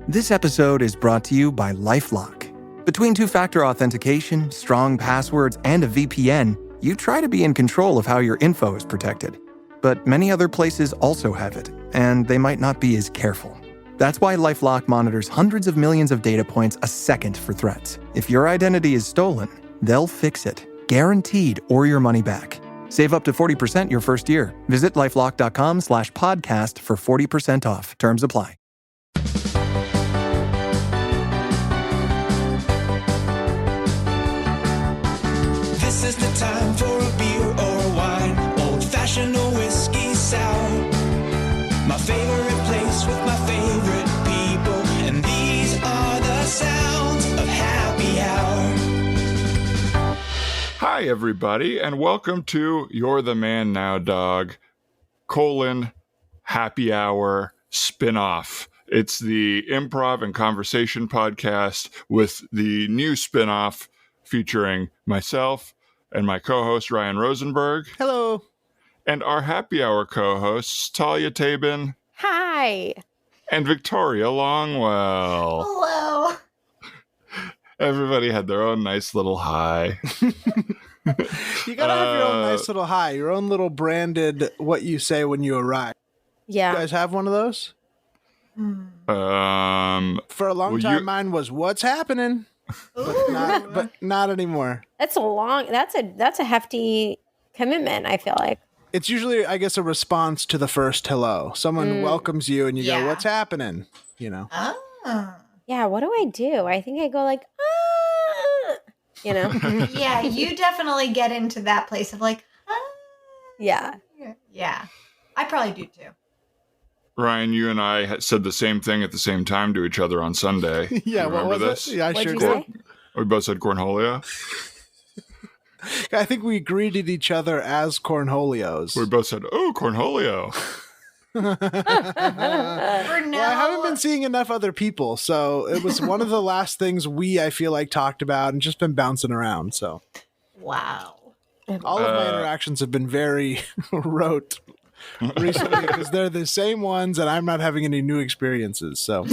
This episode is brought to you by LifeLock. Between two-factor authentication, strong passwords, and a VPN, you try to be in control of how your info is protected. But many other places also have it, and they might not be as careful. That's why LifeLock monitors hundreds of millions of data points a second for threats. If your identity is stolen, they'll fix it, guaranteed, or your money back. Save up to 40% your first year. Visit lifelock.com/podcast for 40% off. Terms apply. This is the time for a beer or a wine, old-fashioned or whiskey sour. My favorite place with my favorite people, and these are the sounds of happy hour. Hi, everybody, and welcome to You're the Man Now, Dog, Happy Hour spinoff. It's the improv and conversation podcast with the new spinoff featuring myself and my co-host, Ryan Rosenberg. Hello. And our happy hour co-hosts, Talia, Tabin. Hi. And Victoria Longwell. Hello. Everybody had their own nice little hi. You gotta have your own nice little hi, your own little branded what you say when you arrive. Yeah. You guys have one of those? For a long time, mine was "What's happening," but not anymore. That's a hefty commitment, I feel like. It's usually, I guess, a response to the first hello. Someone welcomes you, and you go, "What's happening?" You know. Yeah. What do I do? I think I go like, you know. Yeah, you definitely get into that place of like, Yeah. Yeah, I probably do too. Ryan, you and I said the same thing at the same time to each other on Sunday. Yeah, you remember what was this? it? Yeah, I What'd sure you did. say? We both said cornholio. I think we greeted each other as cornholios. We both said, "Oh, cornholio." Well, I haven't been seeing enough other people, so it was one of the last things I feel like, talked about and just been bouncing around. So, Wow. all of my interactions have been very rote recently because they're the same ones, and I'm not having any new experiences. So,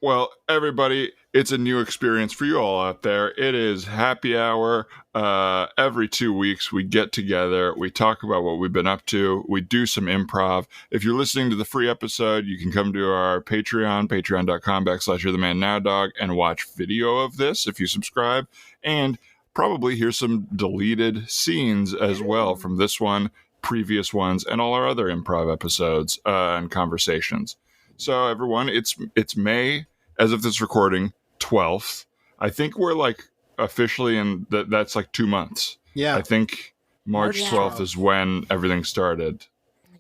Well, everybody, it's a new experience for you all out there. It is happy hour. Every 2 weeks, we get together. We talk about what we've been up to. We do some improv. If you're listening to the free episode, you can come to our Patreon, patreon.com/You're the Man Now, Dog, and watch video of this if you subscribe. And probably hear some deleted scenes as well from this one, previous ones, and all our other improv episodes and conversations. So everyone, it's May, as of this recording, 12th. I think we're like officially in that's like 2 months. yeah. I think March 12th is when everything started.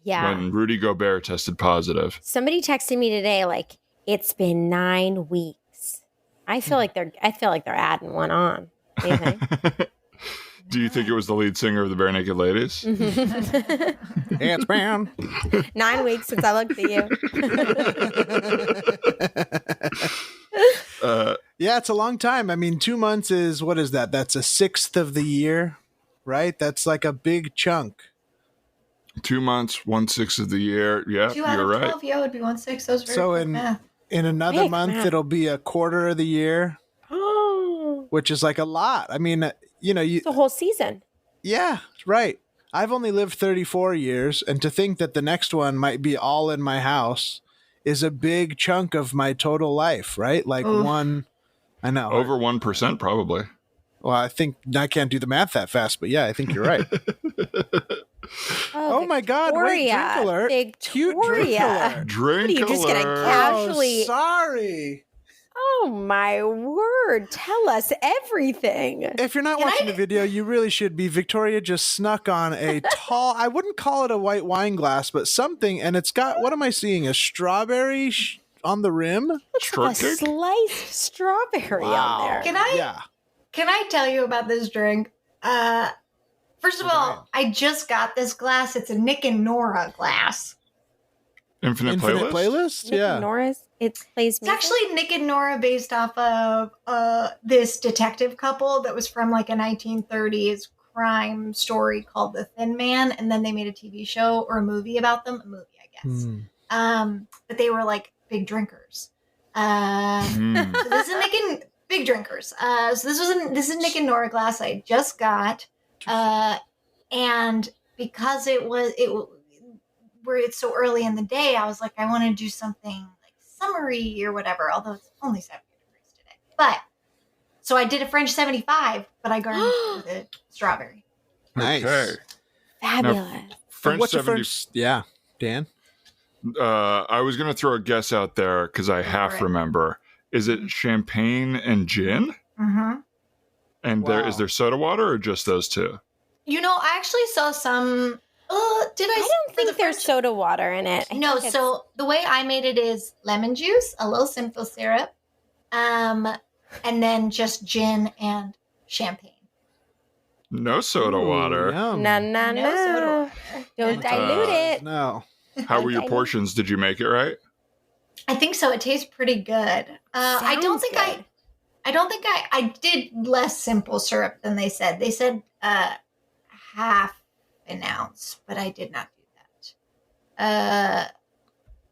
Yeah. When Rudy Gobert tested positive. Somebody texted me today like, it's been 9 weeks. I feel like they're adding one on. Do you think? Do you think it was the lead singer of the Bare Naked Ladies? It's been 9 weeks since I looked at you. yeah, it's a long time. I mean, 2 months is, what is that? That's a sixth of the year, right? That's like a big chunk. 2 months, 1/6 of the year. Yeah, 2 out you're of 12, right. yeah, would be 1/6. Those very So quick math. in another Big month, math. it'll be a quarter of the year, Oh, which is like a lot. I mean, it's a whole season. yeah, right. I've only lived 34 years, and to think that the next one might be all in my house is a big chunk of my total life, right? Like one, I know. Over 1% probably. Well, I think I can't do the math that fast, but yeah, I think you're right. Oh my God! Wait, drink alert! Cute drink alert! Drink What are you just gonna alert. casually? Oh, sorry. Oh my word! Tell us everything. If you're not watching the video, you really should be. Victoria just snuck on a tall, I wouldn't call it a white wine glass, but something, and it's got, what am I seeing? A strawberry on the rim? Looks like a Shortcake? sliced strawberry on there. Can I Yeah. can I tell you about this drink? First of all, I just got this glass. It's a Nick and Nora glass. Infinite Infinite playlist? Nick Yeah. and Nora's. It plays. It's actually Nick and Nora based off of this detective couple that was from like a 1930s crime story called The Thin Man, and then they made a TV show or a movie about them. A movie, I guess. But they were like big drinkers. So this is Nick and big drinkers. So this is Nick and Nora glass I just got, and because it's so early in the day, I was like, I want to do something like summery or whatever. Although it's only 70 degrees today, but so I did a French 75, but I garnished it with a strawberry. Nice. Okay. Fabulous. French What's your 70. French? Yeah, Dan. I was going to throw a guess out there because I half Right. remember. Is it champagne and gin? Mm-hmm. And is there soda water or just those two? I actually saw some. I don't think there's soda water in it. No, so the way I made it is lemon juice, a little simple syrup, and then just gin and champagne. No soda water. Yum. No. soda water. Don't dilute it. No. How were your portions? Did you make it right? I think so. It tastes pretty good. I don't Sounds think good. I did less simple syrup than they said. They said half an ounce, but I did not do that.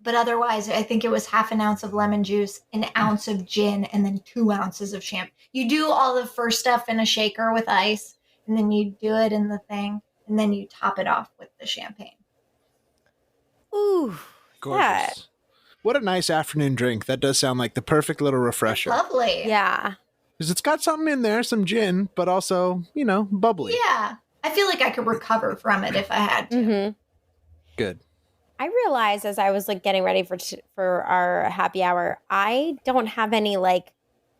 But otherwise, I think it was half an ounce of lemon juice, an ounce of gin, and then 2 ounces of champagne. You do all the first stuff in a shaker with ice, and then you do it in the thing, and then you top it off with the champagne. Ooh, Gorgeous. that. What a nice afternoon drink. That does sound like the perfect little refresher. Lovely. Yeah. Because it's got something in there, some gin, but also, bubbly. Yeah. I feel like I could recover from it if I had to. Mm-hmm. Good. I realized as I was like getting ready for our happy hour, I don't have any like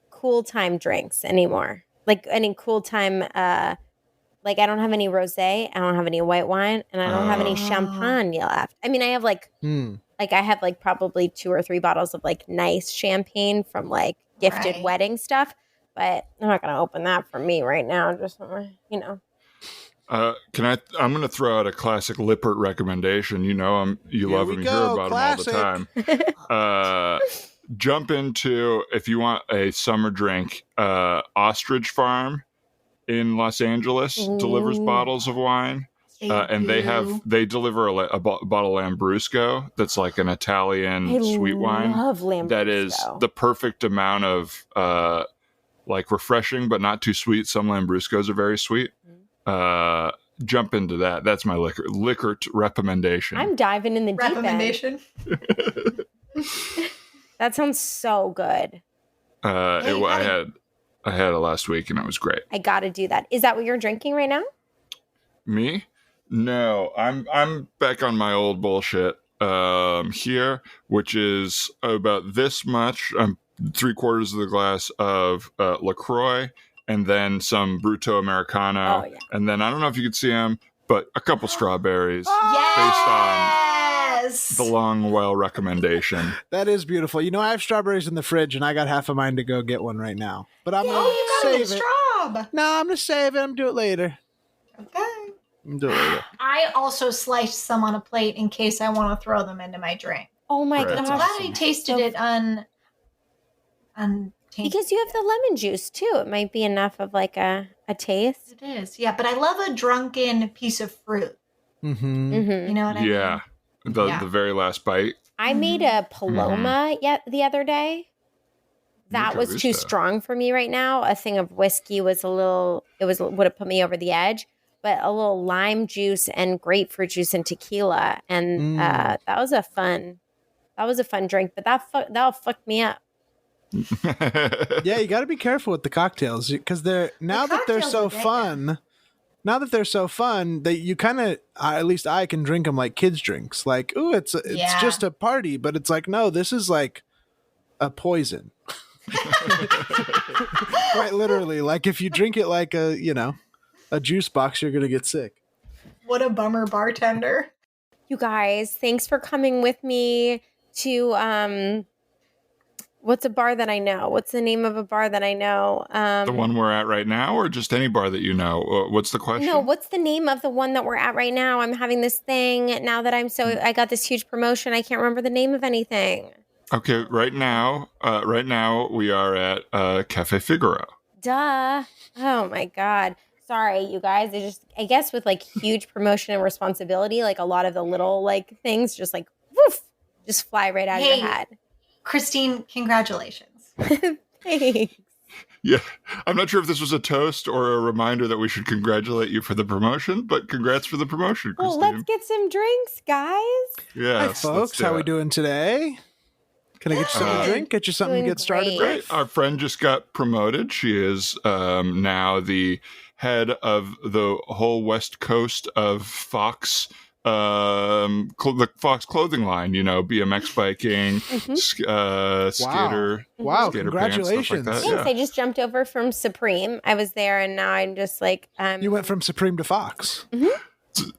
cool time drinks anymore. Like any cool time, like I don't have any rosé, I don't have any white wine, and I don't have any champagne left. I mean, I have like I have like probably 2 or 3 bottles of like nice champagne from like gifted Right. wedding stuff, but I'm not gonna open that for me right now. Just I'm going to throw out a classic Lippert recommendation. You love we him. You hear go. about Classic. him all the time. Jump into, if you want a summer drink, Ostrich Farm in Los Angeles delivers Ooh. bottles of wine. And they deliver a bottle of Lambrusco that's like an Italian sweet wine. Love Lambrusco. That is the perfect amount of like refreshing but not too sweet. Some Lambruscos are very sweet. Jump into that. That's my liquor recommendation. I'm diving in the deep end. Recommendation. That sounds so good. I had it last week and it was great. I got to do that. Is that what you're drinking right now? Me? No, I'm back on my old bullshit here, which is about this much. I'm 3/4 of the glass of LaCroix, and then some Bruto Americano, and then I don't know if you could see them, but a couple strawberries based on the Longwell recommendation. That is beautiful. I have strawberries in the fridge, and I got half of mine to go get one right now. But I'm You going to gotta get save it. straw. No, I'm going to save it. I'm going to do it later. Okay. I also sliced some on a plate in case I want to throw them into my drink. Oh my Right. I'm gosh. glad I tasted it untainted. Because you have the lemon juice too. It might be enough of like a taste. It is, yeah. But I love a drunken piece of fruit. Mm-hmm. Mm-hmm. You know what I mean? Yeah, the very last bite. I made a Paloma the other day. That Mucha was too gusto. strong for me right now. A thing of whiskey would have put me over the edge. But a little lime juice and grapefruit juice and tequila, and that was a fun drink. But that'll fuck me up. Yeah, you got to be careful with the cocktails because now that they're cocktails so are big. fun. Now that they're so fun, that you kind of, at least I can drink them like kids' drinks. Like, ooh, it's Yeah. just a party, but it's like, no, this is like a poison. Quite literally, like if you drink it like a juice box, you're gonna get sick. What a bummer, bartender. You guys, thanks for coming with me to what's a bar that I know? What's the name of a bar that I know? The one we're at right now, or just any bar that you know? What's the question? No, what's the name of the one that we're at right now? I'm having this thing now that I got this huge promotion. I can't remember the name of anything. Okay, right now we are at Cafe Figaro. Duh. Oh my God. Sorry, you guys. I guess with like huge promotion and responsibility, like a lot of the little like things just like woof, just fly right out of your head. Christine, congratulations. Thanks. Yeah, I'm not sure if this was a toast or a reminder that we should congratulate you for the promotion, but congrats for the promotion, Well, Christine. let's get some drinks, guys. Yes, Hi, let's folks. do How we it. doing today? Can I get you something to Good. drink? Get you something to Doing get started great. with? Our friend just got promoted. She is now the head of the whole West Coast of Fox, the Fox clothing line. You know, BMX biking, skater. Wow, Skater pants, stuff like congratulations. that. Thanks. Yeah. I just jumped over from Supreme. I was there, and now I'm just like, You went from Supreme to Fox.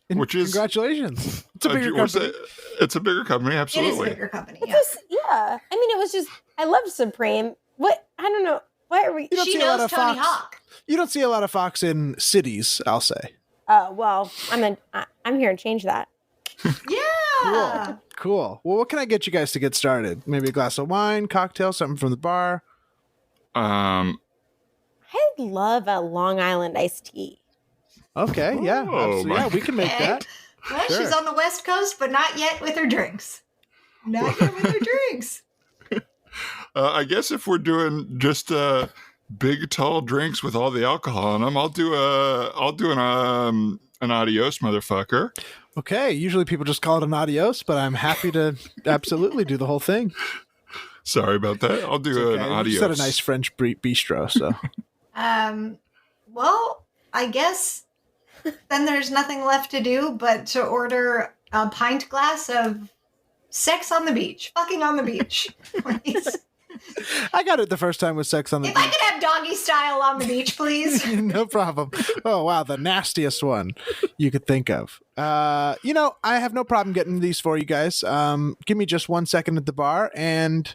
Which is Congratulations. It's a bigger what's company. that? It's a bigger company, It is a absolutely. bigger company. It's Yeah. just, yeah. I mean, it was just, I loved Supreme. What? I don't know. Why are we? You don't She see a lot knows of Tony Fox. Hawk. You don't see a lot of Fox in cities, I'll say. Well, I'm here to change that. Yeah. Cool. Well, what can I get you guys to get started? Maybe a glass of wine, cocktail, something from the bar. Um, I love a Long Island iced tea. Okay, yeah. Oh, absolutely. my Yeah, we can make Okay. that. Well, Sure. she's on the West Coast, but not yet with her drinks. Not yet with her drinks. I guess if we're doing just big, tall drinks with all the alcohol in them, I'll do an adios, motherfucker. Okay, usually people just call it an adios, but I'm happy to absolutely do the whole thing. Sorry about that. I'll do It's an okay. We adios. just had a nice French bistro, so. Well, I guess then there's nothing left to do but to order a pint glass of sex on the beach. Fucking on the beach. Please. I got it the first time with Sex on the If I Beach. could have doggy style on the beach, please. No problem. Oh, wow. The nastiest one you could think of. I have no problem getting these for you guys. Give me just 1 second at the bar and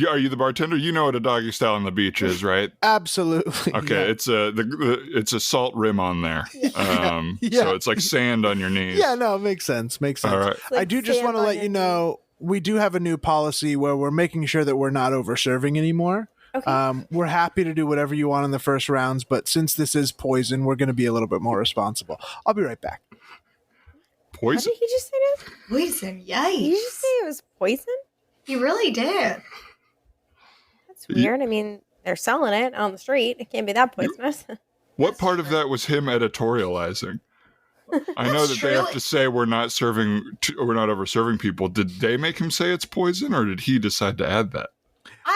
Are you the bartender? You know what a doggy style on the beach is, right? absolutely. Okay, Yeah. it's a salt rim on there. Yeah. So it's like sand on your knees. Yeah, no, it makes sense. Makes sense. All right. Like I do just sand want to on let your you know we do have a new policy where we're making sure that we're not over serving anymore. Okay. We're happy to do whatever you want in the first rounds, but since this is poison, we're going to be a little bit more responsible. I'll be right back. What Poison. did he just say now? Poison, Did you just yikes. say it was poison? He really did. That's weird. I mean, they're selling it on the street. It can't be that poisonous. What part of that was him editorializing? I know that That's they have true. to say we're not over serving people. Did they make him say it's poison, or did he decide to add that?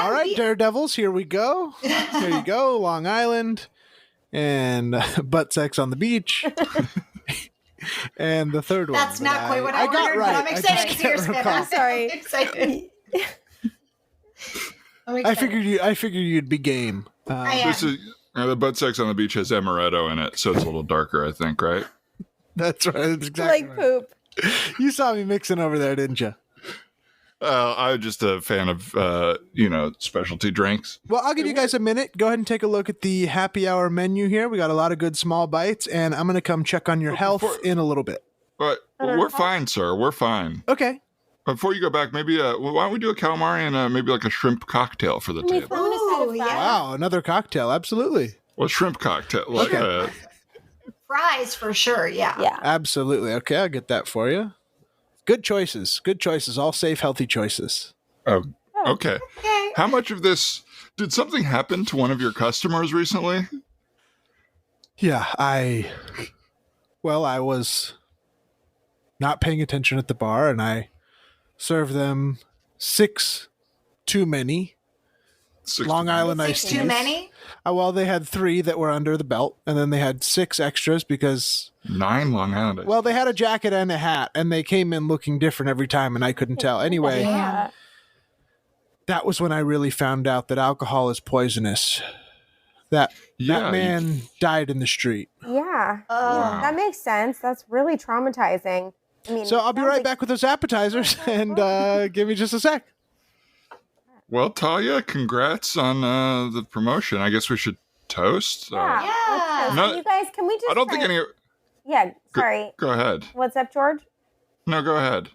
All right, Daredevils, here we go. Here you go, Long Island, and butt sex on the beach. And the third one. That's that not quite what I got ordered, right. but I'm I excited just to hear can't Smith. recall. I'm Sorry. excited. I'm I excited. figured you'd be game. I am. This is the butt sex on the beach has amaretto in it, so it's a little darker, I think, right? That's right. That's exactly Like right. poop. You saw me mixing over there, didn't you? I'm just a fan of specialty drinks. Well, I'll give you guys a minute. Go ahead and take a look at the happy hour menu here. We got a lot of good small bites, and I'm going to come check on your health in a little bit. But we're fine, sir. We're fine. Okay. Before you go back, maybe why don't we do a calamari and maybe like a shrimp cocktail for the Can we table? throw in a side Ooh, of yeah. fries? Wow, another cocktail. Absolutely. Well, shrimp cocktail. Like, Okay. Fries for sure, yeah. Yeah. Absolutely. Okay, I'll get that for you. Good choices. Good choices. All safe, healthy choices. oh, okay. Okay. How much of this did something happen to one of your customers recently? Yeah, I was not paying attention at the bar, and I served them 6 too many Long Island iced teas. Too many? Well, they had 3 that were under the belt, and then they had 6 extras because, 9 Long Island. well, they had a jacket and a hat, and they came in looking different every time, and I couldn't tell. Anyway, Yeah. that was when I really found out that alcohol is poisonous. That man died in the street. Yeah. Oh. That makes sense. That's really traumatizing. I mean, So I'll be sounds right like- back with those appetizers, and give me just a sec. Well, Talia, congrats on the promotion. I guess we should toast. Yeah. Yeah. let's No, toast. You guys, can we just? I don't think like- any. Yeah. Sorry. Go ahead. What's up, George? No, go ahead.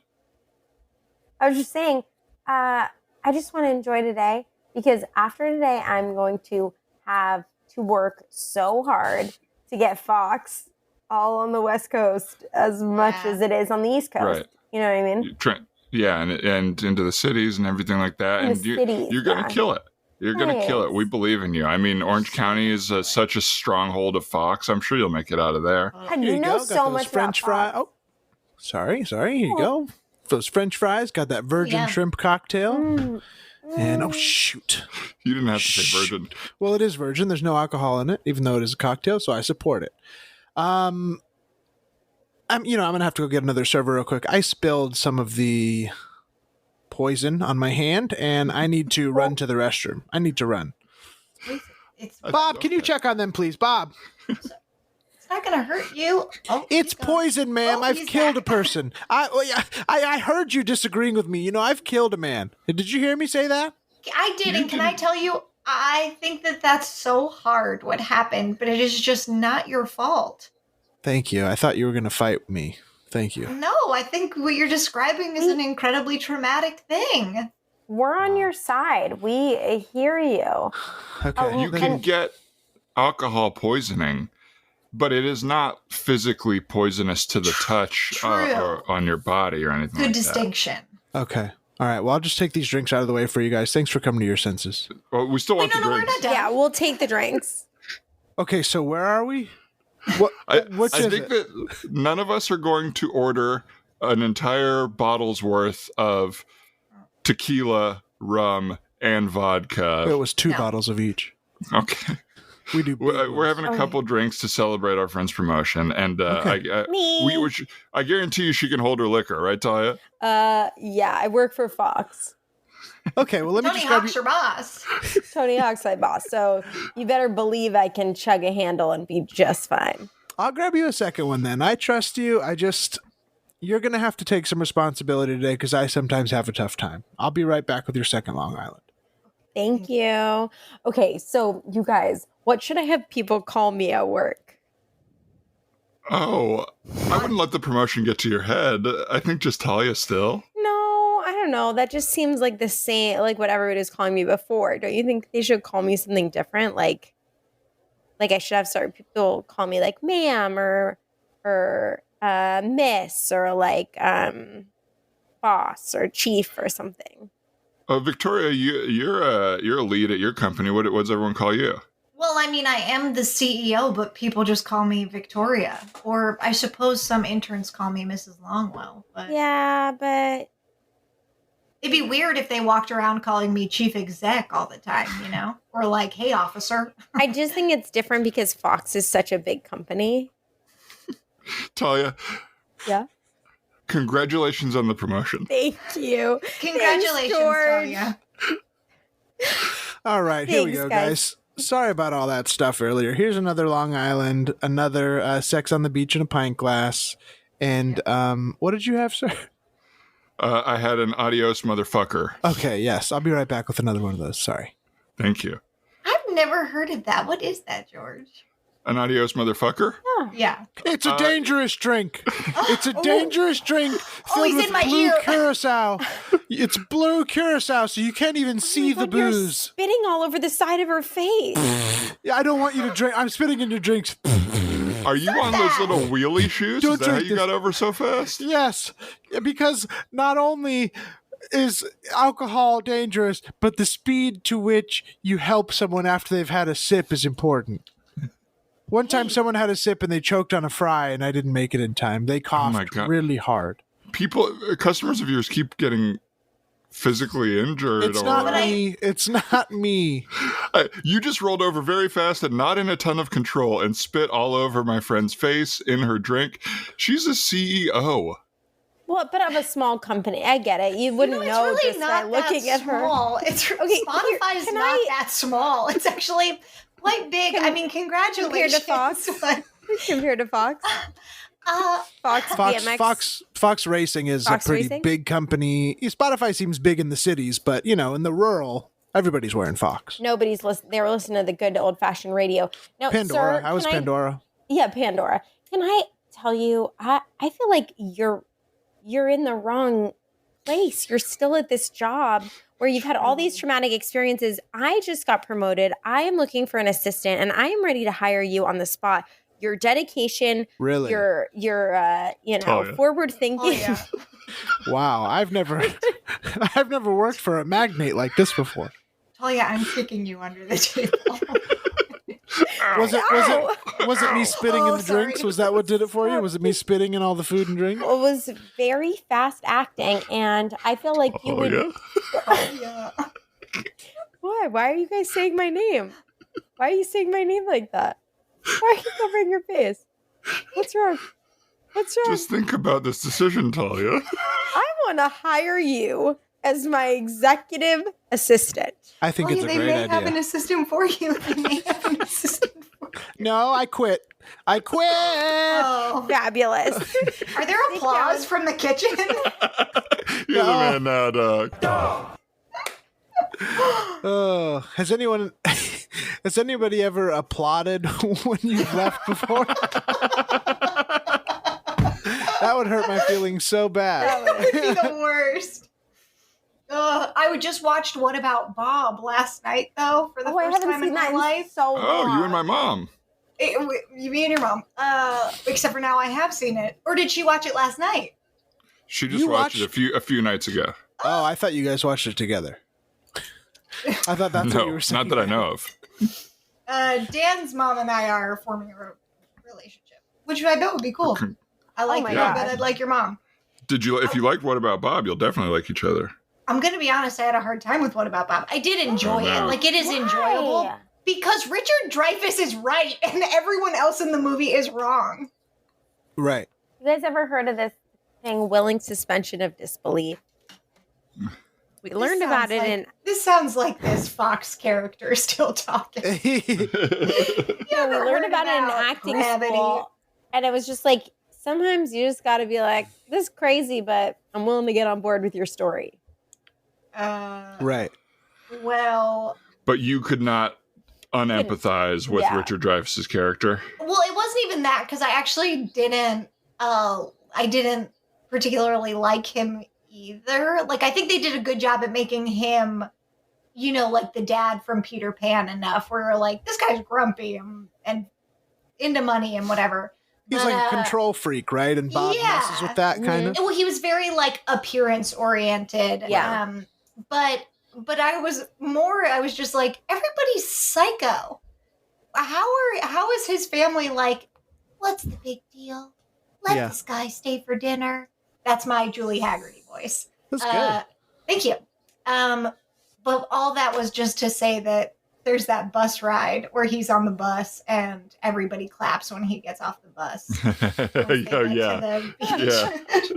I was just saying, I just want to enjoy today because after today, I'm going to have to work so hard to get Fox all on the West Coast as much Yeah. as it is on the East Coast. Right. You know what I mean? Yeah, and into the cities and everything like that. In And the cities, you're going to kill it. You're going to kill it. Nice. We believe in you. I mean, Orange County is such a stronghold of Fox. I'm sure you'll make it out of there. God, Here you know go. Got so those much French about fries. Fox. Oh, sorry. Here you go. Those French fries. Got that virgin Yeah. shrimp cocktail. Mm. And oh shoot. You didn't have to say virgin. Well, it is virgin. There's no alcohol in it, even though it is a cocktail, so I support it. I'm gonna have to go get another server real quick. I spilled some of the poison on my hand, and I need to run to the restroom. I need to run. It's Bob, can you check on them, please, Bob? not going to hurt you. Oh, It's he's gone. poison, ma'am. Oh, I've he's killed a back. person. I heard you disagreeing with me. You know, I've killed a man. Did you hear me say that? I did, and can I tell you, I think that that's so hard what happened, but it is just not your fault. Thank you. I thought you were going to fight me. Thank you. No, I think what you're describing is an incredibly traumatic thing. We're on your side. We hear you. Okay. You can get alcohol poisoning, but it is not physically poisonous to the touch True. or on your body or anything Good like distinction. Okay. All right. Well, I'll just take these drinks out of the way for you guys. Thanks for coming to your senses. that. Well, we still want Wait, the no, we're drinks. not done. Yeah, we'll take the drinks. Okay. So where are we? What? Which I is think it? that none of us are going to order an entire bottle's worth of tequila, rum, and vodka. It was 2 No. bottles of each. Okay. We do. We're having a Okay. couple drinks to celebrate our friend's promotion, and Okay. Me. I guarantee you she can hold her liquor, right, Talia? Yeah, I work for Fox. Okay. Well, let me Tony just grab Hawk's you. your boss. Tony Hawk's my boss, so you better believe I can chug a handle and be just fine. I'll grab you a second one then. I trust you. You're going to have to take some responsibility today because I sometimes have a tough time. I'll be right back with your second Long Island. Thank you. Okay, so you guys, what should I have people call me at work? Oh, I wouldn't let the promotion get to your head. I think just Talia still. No, I don't know. That just seems like the same, like what everybody was calling me before. Don't you think they should call me something different? Like I should have started people call me like ma'am or miss or like boss or chief or something. Oh, Victoria, you're a lead at your company. What does everyone call you? Well, I mean, I am the CEO, but people just call me Victoria. Or I suppose some interns call me Mrs. Longwell. But Yeah, but it'd be weird if they walked around calling me chief exec all the time, you know? Or like, hey, officer. I just think it's different because Fox is such a big company. Talia, Yeah. congratulations on the promotion. Thank you. Congratulations, George. Talia. All right. Here we Thanks, go, guys. guys. Sorry about all that stuff earlier. Here's another Long Island, another sex on the beach in a pint glass. And what did you have, sir? I had an adios motherfucker. Okay, yes. I'll be right back with another one of those. Sorry. Thank you. I've never heard of that. What is that, George? An adios motherfucker? Yeah. It's a dangerous drink. It's a dangerous drink filled he's with in my blue ear. curacao. It's blue curacao, so you can't even see the God, you're booze. spitting all over the side of her face. Yeah, I don't want you to drink. I'm spitting in your drinks. Are you on those little wheelie shoes? Don't Is that how drink you this. got over so fast? Yes, because not only is alcohol dangerous, but the speed to which you help someone after they've had a sip is important. One time someone had a sip and they choked on a fry and I didn't make it in time. They coughed God. really hard. Customers of yours keep getting physically injured. It's not me. It's not me. You just rolled over very fast and not in a ton of control and spit all over my friend's face in her drink. She's a CEO. Well, but of a small company. I get it. You wouldn't it's know really just by not looking that at her. small. It's Okay, Spotify is can not I- that small. It's actually quite big. I mean, congratulations. Fox? but, Compared to Fox. Fox BMX. Fox Racing is Fox a pretty Racing? big company. Spotify seems big in the cities, but in the rural, everybody's wearing Fox. Nobody's listening. They were listening to the good old fashioned radio. Now, Pandora. sir, How was can Pandora? Yeah, Pandora. Can I tell you? I feel like you're in the wrong place. You're still at this job where you've had all these traumatic experiences. I just got promoted. I am looking for an assistant, and I am ready to hire you on the spot. your dedication, Really? your Talia. forward thinking. Oh, yeah. Wow, I've never worked for a magnate like this before. Talia, I'm kicking you under the table. Was it me spitting Oh, in the drinks? sorry. Was that what did it for you? Was it me spitting in all the food and drink? It was very fast acting, and I feel like you would. Yeah. Why? Why are you guys saying my name? Why are you saying my name like that? Why are you covering your face? What's wrong? What's wrong? Just think about this decision, Talia. I want to hire you as my executive assistant. I think Talia, it's a they great may have an idea. assistant for you. They may have an assistant for you. No, I quit. I quit. Oh. Fabulous. Are there applause from the kitchen? You're the man now, dog. Oh, has anybody ever applauded when you've left before? That would hurt my feelings so bad. That would be the worst. I just watched What About Bob last night, though, for the I first haven't time in seen my that in life. so Oh, long. you and my mom. Me and your mom. Except for now I have seen it. Or did she watch it last night? She just You watched watched- it a few nights ago. Oh, I thought you guys watched it together. I thought that's what you No, were saying. not that I know of. Dan's mom and I are forming a relationship, which I bet would be cool. I like my you. God. I bet I'd like your mom. If you liked What About Bob, you'll definitely like each other. I'm gonna be honest. I had a hard time with What About Bob. I did enjoy Oh, no. it. Like, it is Why? enjoyable because Richard Dreyfuss is right and everyone else in the movie is wrong. Right. You guys ever heard of this thing, willing suspension of disbelief? We learned about it in. This sounds like this Fox character still talking. We learned about it in acting gravity? school, and it was just like sometimes you just got to be like, "This is crazy, but I'm willing to get on board with your story." Right. Well, But you could not unempathize with Yeah. Richard Dreyfuss's character. well, it wasn't even that because I actually didn't. I didn't particularly like him either. Like, I think they did a good job at making him, like the dad from Peter Pan enough, where you're like, this guy's grumpy and into money and whatever. He's But, like a control freak, right? And Bob yeah. messes with that kind of. Well, he was very like appearance oriented. Yeah. But I was just like, everybody's psycho. How is his family like, what's the big deal? Let Yeah. this guy stay for dinner. That's my Julie Haggerty voice. That's good. Thank you. But all that was just to say that there's that bus ride where he's on the bus and everybody claps when he gets off the bus. once they get Oh, yeah. to the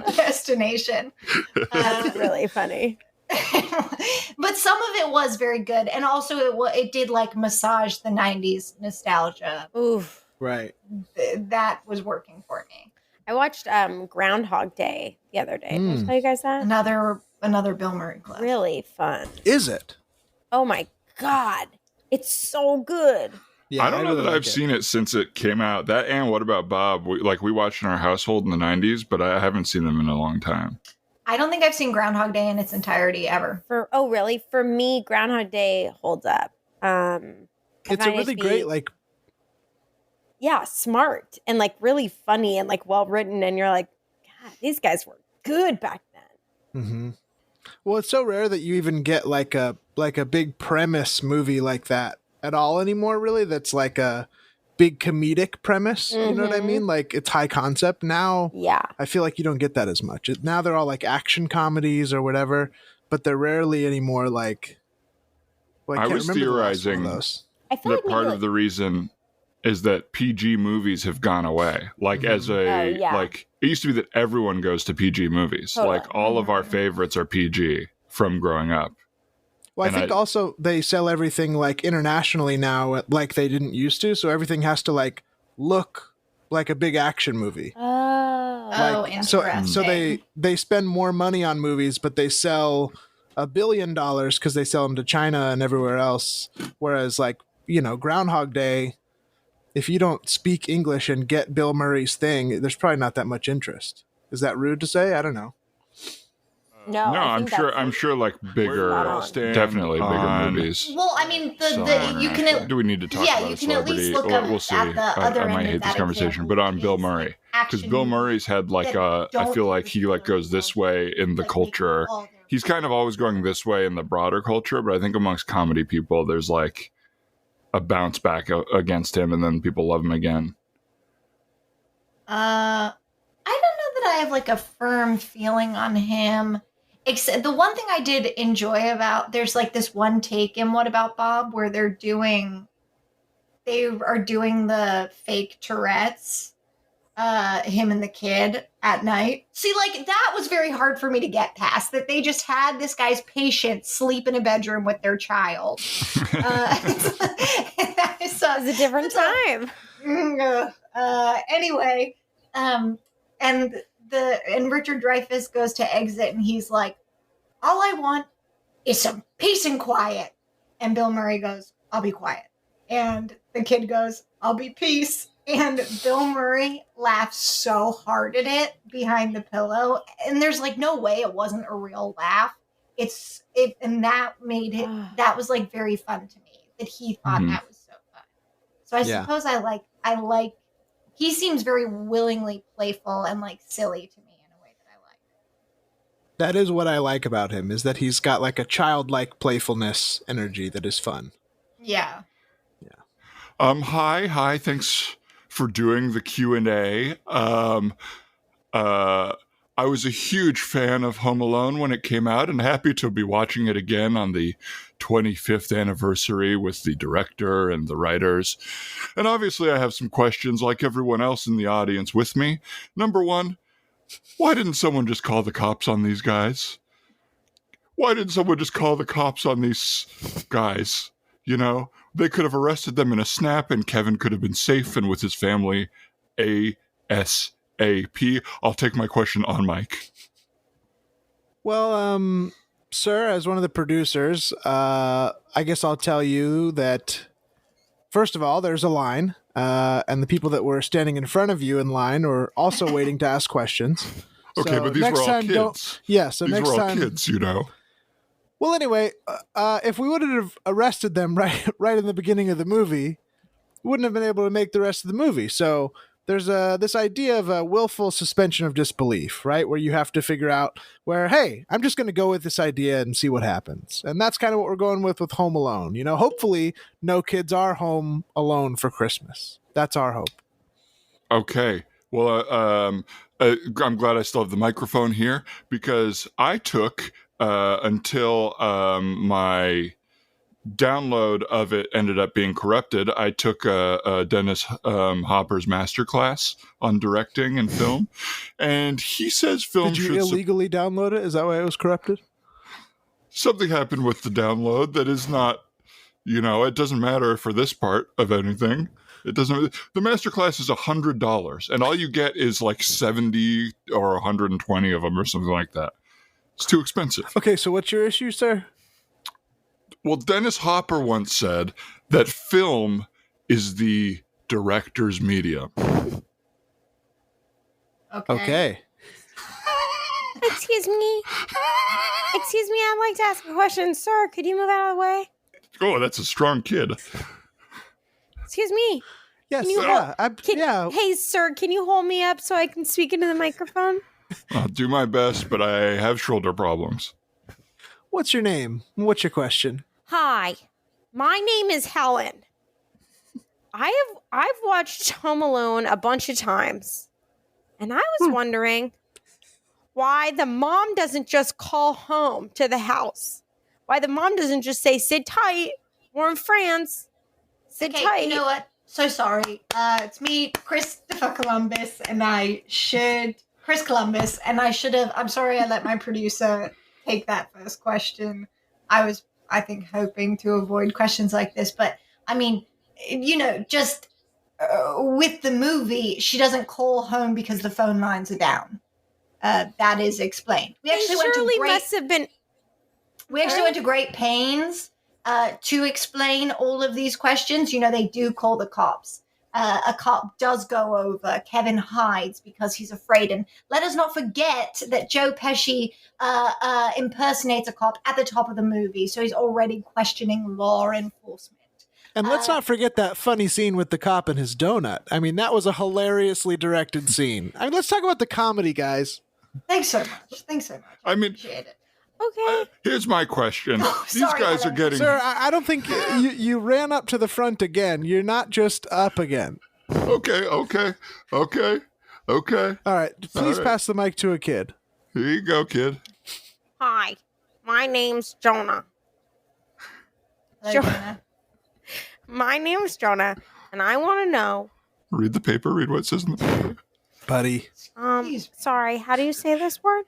beach destination. That's really funny. But some of it was very good, and also it did like massage the 90s nostalgia. Oof. Right. That was working for me. I watched Groundhog Day the other day. Did I tell you guys that? Another Bill Murray clip. Really fun. Is it? Oh my God. It's so good. Yeah. I don't know really that like I've it. seen it since it came out. That and What About Bob? We watched in our household in the 90s, but I haven't seen them in a long time. I don't think I've seen Groundhog Day in its entirety ever. Really? For me, Groundhog Day holds up. I It's a find it really to be- great, like, yeah, smart and like really funny and like well written. And you're like, God, these guys were good back then. mm-hmm. Well, it's so rare that you even get like a big premise movie like that at all anymore, really. That's like a big comedic premise. You know what I Mhm. mean? Like, it's high concept. Now, Yeah. I feel like you don't get that as much. Now they're all like action comedies or whatever, but they're rarely anymore like. Well, I can't was remember the last one of theorizing those. I feel That like part maybe, of the reason is that PG movies have gone away. Like as a yeah. like it used to be that everyone goes to PG movies. Totally. Like all of our favorites are PG from growing up. Well, I And think also they sell everything like internationally now, like they didn't used to. So everything has to like look like a big action movie. Oh. Like, so they spend more money on movies, but they sell $1 billion because they sell them to China and everywhere else. Whereas, like, Groundhog Day, if you don't speak English and get Bill Murray's thing, there's probably not that much interest. Is that rude to say? I don't know. No, No, I I'm think sure. that's- I'm sure, like bigger, Spot on. definitely bigger movies. Well, I mean, you can. Do we need to talk Yeah, about you a can at celebrity? least look Well, up we'll see. at the other I might end hate of this that conversation, example, but on which Bill is, Murray, like, because action Bill movies Murray's had like that I don't feel use like he like goes this way in the like, make culture. all their- He's kind of always going this way in the broader culture, but I think amongst comedy people, there's like a bounce back against him, and then people love him again. I don't know that I have like a firm feeling on him. Except the one thing I did enjoy about there's like this one take in What About Bob where they are doing the fake Tourette's, him and the kid at night. See, like that was very hard for me to get past. That they just had this guy's patient sleep in a bedroom with their child. It was a different time. Anyway, and Richard Dreyfuss goes to exit and he's like, all I want is some peace and quiet. And Bill Murray goes, I'll be quiet. And the kid goes, I'll be peace. And Bill Murray laughs so hard at it behind the pillow. And there's like no way it wasn't a real laugh. And that made it, that was like very fun to me, that he thought that was so fun. So I suppose I like, he seems very willingly playful and like silly to me in a way that I like. That is what I like about him, is that he's got like a childlike playfulness energy that is fun. Yeah. Hi. Thanks for doing the Q&A. I was a huge fan of Home Alone when it came out, and happy to be watching it again on the 25th anniversary with the director and the writers. And obviously I have some questions like everyone else in the audience with me. Number one, why didn't someone just call the cops on these guys? Why didn't someone just call the cops on these guys? You know, they could have arrested them in a snap and Kevin could have been safe and with his family ASAP. I'll take my question on mic. Well, sir, as one of the producers, I guess I'll tell you that, first of all, there's a line, and the people that were standing in front of you in line are also waiting to ask questions. Okay, So but these next were all time, kids. Yeah, so These next were all time, kids, you know. Well, anyway, if we would have arrested them right in the beginning of the movie, we wouldn't have been able to make the rest of the movie. So there's this idea of a willful suspension of disbelief, right? Where you have to figure out where, hey, I'm just going to go with this idea and see what happens. And that's kind of what we're going with Home Alone. You know, hopefully no kids are home alone for Christmas. That's our hope. Okay. Well, I'm glad I still have the microphone here because I took until my download of it ended up being corrupted. I took Dennis Hopper's masterclass on directing and film, and he says film Did you should illegally download it? Is that why it was corrupted? Something happened with the download that is not, you know, it doesn't matter for this part of anything. It doesn't. The masterclass is $100, and all you get is like 70 or 120 of them or something like that. It's too expensive. Okay, so what's your issue, sir? Well, Dennis Hopper once said that film is the director's medium. Okay. Excuse me, I'd like to ask a question. Sir, could you move out of the way? Oh, that's a strong kid. Excuse me. Yes, Can you yeah. Hey, sir, can you hold me up so I can speak into the microphone? I'll do my best, but I have shoulder problems. What's your name? What's your question? Hi, my name is Helen. I've watched Home Alone a bunch of times, and I was wondering why the mom doesn't just call home to the house. Why the mom doesn't just say, "Sit tight, we're in France. Sit tight." You know what? So sorry. It's me, Christopher Columbus, and Chris Columbus, and I should have. I'm sorry, I let my producer take that first question. I was, I think, hoping to avoid questions like this, but I mean, you know, just with the movie, she doesn't call home because the phone lines are down. That is explained. We actually went to great pains to explain all of these questions. You know, they do call the cops, a cop does go over, Kevin hides because he's afraid. And let us not forget that Joe Pesci impersonates a cop at the top of the movie, so he's already questioning law enforcement. And let's not forget that funny scene with the cop and his donut. I mean, that was a hilariously directed scene. I mean, let's talk about the comedy, guys. Thanks so much. I mean, Appreciate it. Okay. here's my question. These sorry, guys are Ellen. getting... Sir, I don't think you ran up to the front again. You're not just up again. Okay. All right, please right. pass the mic to a kid. Here you go, kid. Hi, my name's Jonah. Hello, Sure. Jonah. My name's Jonah, and I want to know. Read the paper. Read what it says in the paper. Buddy. Please. Sorry, how do you say this word?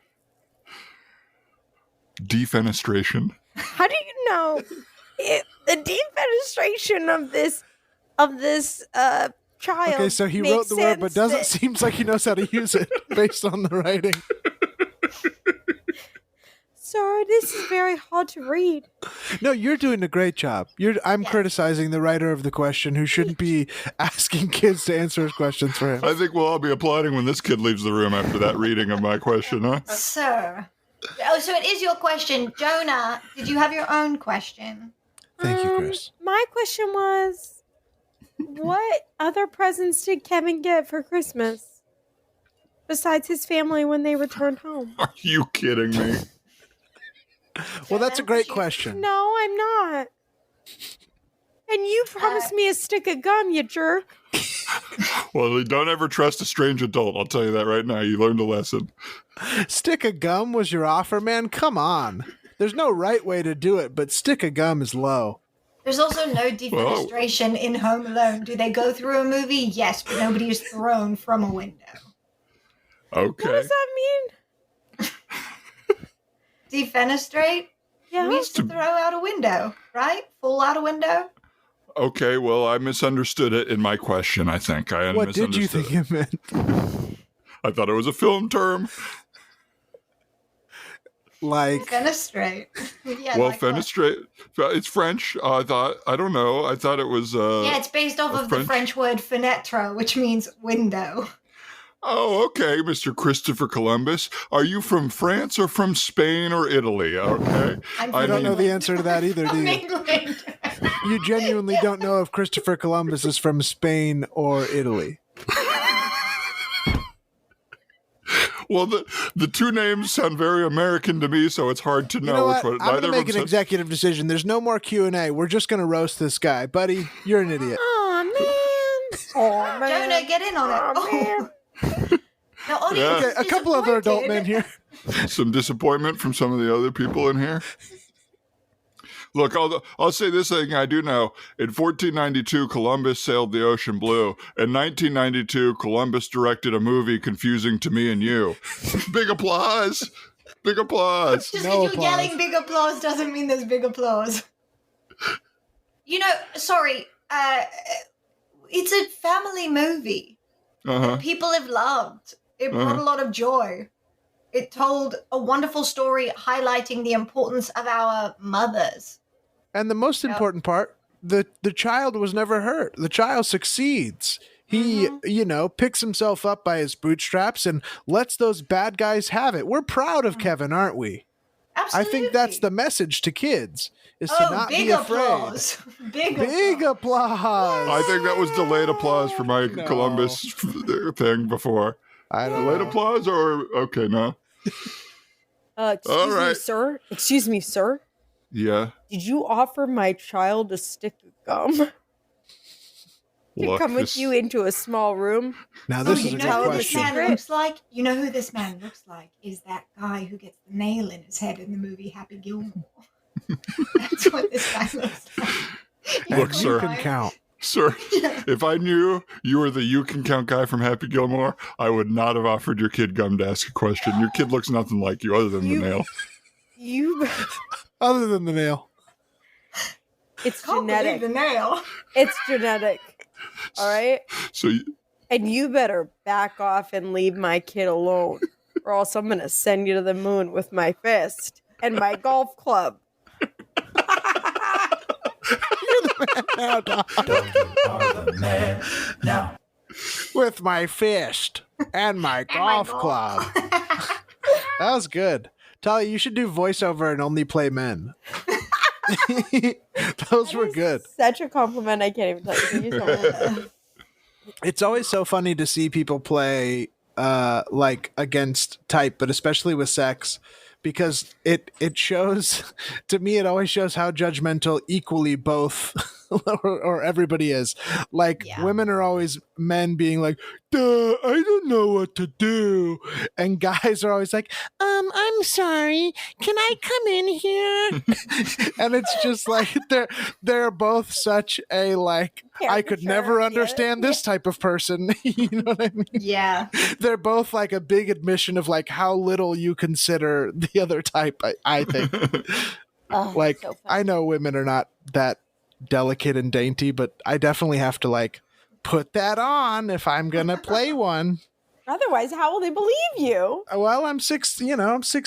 Defenestration. How do you know the defenestration of this child? Okay, so he makes wrote the word, but sense doesn't that- seems like he knows how to use it based on the writing. Sorry, this is very hard to read. No, you're doing a great job. I'm criticizing the writer of the question who shouldn't be asking kids to answer his questions for him. I think we'll all be applauding when this kid leaves the room after that reading of my question, huh? Sir. Oh, so it is your question. Jonah, did you have your own question? Thank you, Chris. My question was, what other presents did Kevin get for Christmas besides his family when they returned home? Are you kidding me? Well, that's a great question. No, I'm not. And you promised me a stick of gum, you jerk. Well, don't ever trust a strange adult. I'll tell you that right now. You learned a lesson. Stick of gum was your offer, man? Come on. There's no right way to do it, but stick of gum is low. There's also no defenestration in Home Alone. Do they go through a movie? Yes, but nobody is thrown from a window. Okay. What does that mean? Defenestrate Yeah. means to throw out a window, right? Fall out a window. Okay, well, I misunderstood it in my question, I think. What did you think it meant? I thought it was a film term. Like, Fenestrate. Yeah, Well, like what? fenestrate. It's French. I don't know. I thought it was... Yeah, it's based off of the French word fenêtre, which means window. Oh, okay, Mr. Christopher Columbus. Are you from France or from Spain or Italy? Okay. I don't know the answer to that either, do From you? England. You genuinely don't know if Christopher Columbus is from Spain or Italy. Well, the two names sound very American to me, so it's hard to know, You know which what? one. I'm Neither going to of make them an said- executive decision. There's no more Q&A. We're just going to roast this guy. Buddy, you're an idiot. Oh, man. Oh, man. Jonah, get in on it. Oh, man. The audience Yeah. is Okay, a couple other adult men disappointed. here. Some disappointment from some of the other people in here. Look, I'll say this thing I do know. In 1492, Columbus sailed the ocean blue. In 1992, Columbus directed a movie confusing to me and you. Big applause. Big applause. Just No because you're applause. yelling big applause doesn't mean there's big applause. You know, sorry, it's a family movie Uh-huh. that people have loved. It brought a lot of joy. It told a wonderful story highlighting the importance of our mothers. And the most important part, the child was never hurt. The child succeeds. He, picks himself up by his bootstraps and lets those bad guys have it. We're proud of Kevin, aren't we? Absolutely. I think that's the message to kids, is to not big be afraid. applause. Big applause. I think that was delayed applause for my No. Columbus thing before. I don't Delayed know. applause or... Okay, no. Excuse right. me, sir. Excuse me, sir. Yeah. Did you offer my child a stick of gum to Look, come with this- you into a small room? Now, this is you a know good who this question. man looks like? You know who this man looks like? Is that guy who gets the nail in his head in the movie Happy Gilmore. That's what this guy looks like. Look, You sir. can count. Sir, if I knew you were the you can count guy from Happy Gilmore, I would not have offered your kid gum to ask a question. Your kid looks nothing like you other than You- the nail. You, Other than the nail. it's Can't believe genetic. the nail. It's genetic. All right? So, And you better back off and leave my kid alone, or else I'm going to send you to the moon with my fist and my golf club. You're the now, dog. You are the man now. With my fist and my golf club. That was good. Talia, you should do voiceover and only play men. Those were good. Such a compliment. I can't even tell you. Thank you so much. It's always so funny to see people play like against type, but especially with sex, because it shows, to me, it always shows how judgmental equally both or everybody is. Like women are always men being like, duh, I don't know what to do. And guys are always like, I'm sorry, can I come in here? And it's just like they're both such a like, I could never understand this type of person. You know what I mean? Yeah. They're both like a big admission of like how little you consider the other type, I think. Like, so I know women are not that delicate and dainty, but I definitely have to like put that on if I'm gonna play one. Otherwise, how will they believe you? Well, I'm 6'2",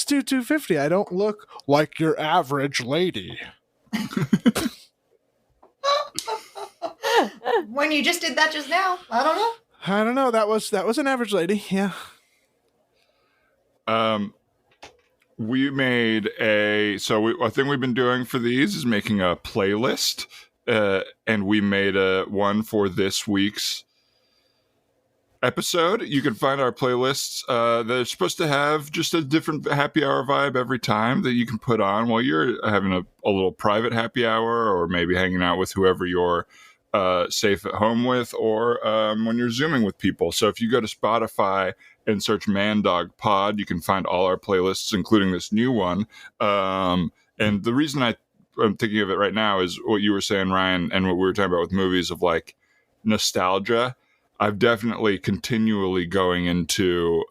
250. I don't look like your average lady. When you just did that just now, I don't know. That was an average lady. Yeah. We made a thing we've been doing for these is making a playlist, and we made one for this week's episode. You can find our playlists that are supposed to have just a different happy hour vibe every time that you can put on while you're having a little private happy hour, or maybe hanging out with whoever you're safe at home with, or when you're Zooming with people. So if you go to Spotify and search Man Dog Pod, you can find all our playlists, including this new one. And the reason I'm thinking of it right now is what you were saying, Ryan, and what we were talking about with movies of like nostalgia. I've definitely continually going into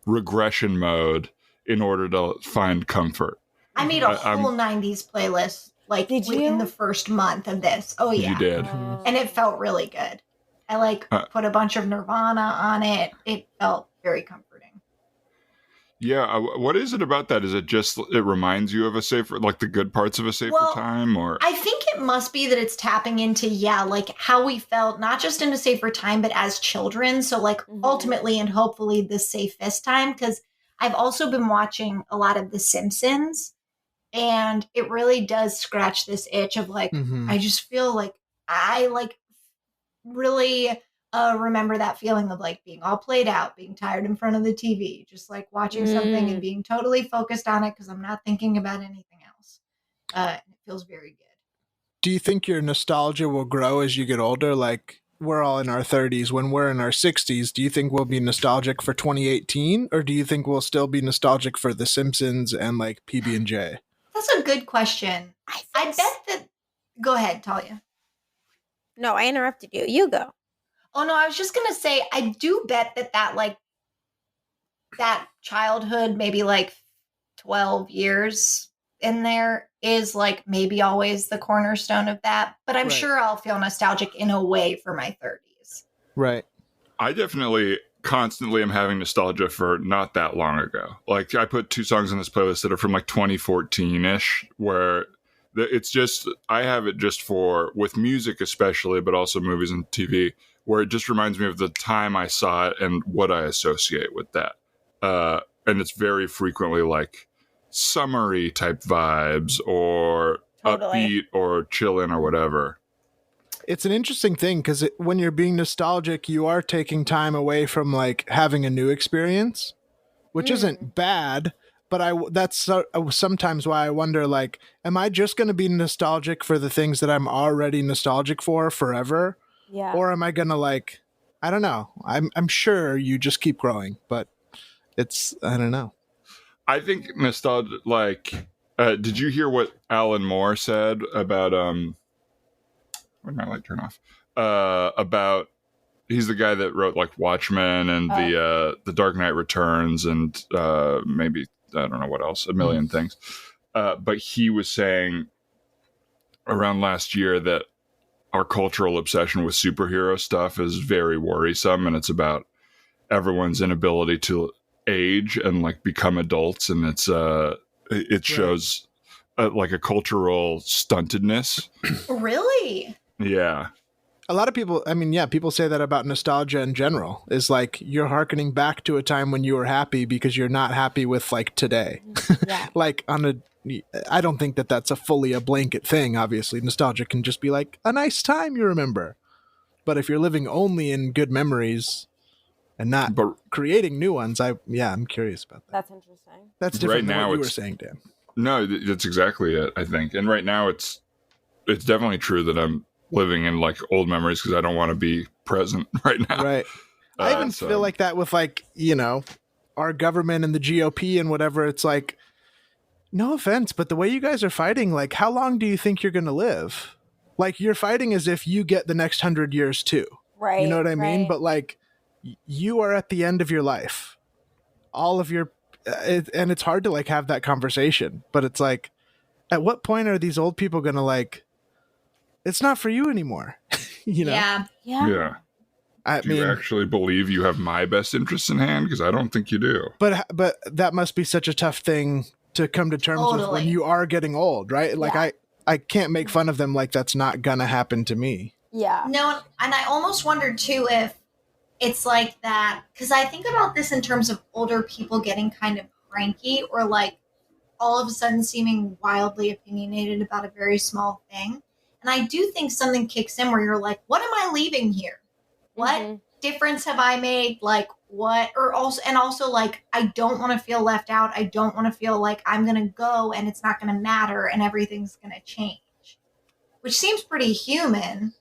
regression mode in order to find comfort. I made a whole 90s playlist like within the first month of this. Oh yeah. You did. And it felt really good. I like put a bunch of Nirvana on it. It felt very comforting. Yeah. What is it about that? Is it just, it reminds you of a safer, like the good parts of a safer time? Or I think it must be that it's tapping into, like how we felt, not just in a safer time, but as children. So like ultimately and hopefully the safest time. Because I've also been watching a lot of The Simpsons. And it really does scratch this itch of like, I just feel like I like really remember that feeling of like being all played out, being tired in front of the TV, just like watching something and being totally focused on it because I'm not thinking about anything else. It feels very good. Do you think your nostalgia will grow as you get older? Like we're all in our 30s. When we're in our 60s, do you think we'll be nostalgic for 2018? Or do you think we'll still be nostalgic for The Simpsons and like PB&J? That's a good question. I bet that... Go ahead, Talia. No, I interrupted you. You go. Oh, no, I was just going to say, I do bet that like, that childhood, maybe like 12 years in there is like maybe always the cornerstone of that. But I'm sure I'll feel nostalgic in a way for my 30s. Right. I definitely constantly am having nostalgia for not that long ago. Like I put 2 songs on this playlist that are from like 2014-ish, where it's just, I have it just for, with music especially, but also movies and TV, where it just reminds me of the time I saw it and what I associate with that. And it's very frequently like summery type vibes or upbeat or chillin' or whatever. It's an interesting thing because when you're being nostalgic, you are taking time away from like having a new experience, which isn't bad. But that's sometimes why I wonder, like, am I just going to be nostalgic for the things that I'm already nostalgic for forever? Yeah. Or am I going to like, I don't know. I'm sure you just keep growing, but I don't know. I think nostalgia, like, did you hear what Alan Moore said about, where did my light turn off? About, he's the guy that wrote like Watchmen and the Dark Knight Returns and maybe, I don't know what else, a million things. But he was saying around last year that our cultural obsession with superhero stuff is very worrisome, and it's about everyone's inability to age and like become adults, and it shows like a cultural stuntedness. Really? Yeah. A lot of people, I mean, yeah, people say that about nostalgia in general, is like you're hearkening back to a time when you were happy because you're not happy with like today. Yeah. Like I don't think that that's fully a blanket thing. Obviously, nostalgia can just be like a nice time you remember. But if you're living only in good memories and not But creating new ones, I'm curious about that. That's interesting. That's different Right than now what you were it's- saying, Dan. no, that's exactly it, I think. And right now it's definitely true that I'm living in like old memories because I don't want to be present right now. Right. I even so- feel like that with like, our government and the GOP and whatever. It's like, no offense, but the way you guys are fighting, like, how long do you think you're going to live? Like, you're fighting as if you get the next 100 years too. Right. You know what I mean? right. But like, you are at the end of your life. All of your, and it's hard to like have that conversation. But it's like, at what point are these old people going to like, it's not for you anymore? Yeah. Yeah. Yeah. I Do you actually believe you have my best interests in hand? Because I don't think you do. But that must be such a tough thing to come to terms with when Totally. you are getting old, right? Like Yeah. I can't make fun of them like that's not gonna happen to me. Yeah. No, and I almost wondered too if it's like that, because I think about this in terms of older people getting kind of cranky or like all of a sudden seeming wildly opinionated about a very small thing. And I do think something kicks in where you're like, what am I leaving here? What Mhm. difference have I made? Like what? Or also like, I don't want to feel left out. I don't want to feel like I'm going to go and it's not going to matter and everything's going to change, which seems pretty human.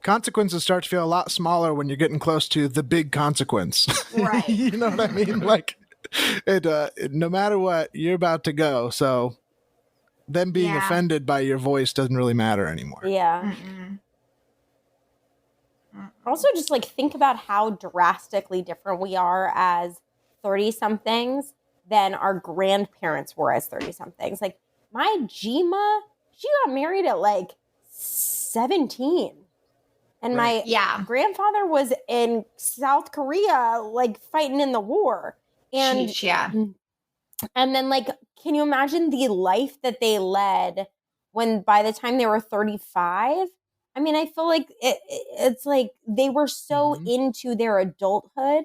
Consequences start to feel a lot smaller when you're getting close to the big consequence. Right. You know what I mean? Like no matter what, you're about to go. So them being Yeah. offended by your voice doesn't really matter anymore. Yeah. Mm-mm. Also, just like think about how drastically different we are as 30 somethings than our grandparents were as 30 somethings. Like my Jima, she got married at like 17. And my Yeah. grandfather was in South Korea, like fighting in the war. And Sheesh, yeah. and then, like, can you imagine the life that they led when by the time they were 35? I mean, I feel like it's like they were so Mhm. into their adulthood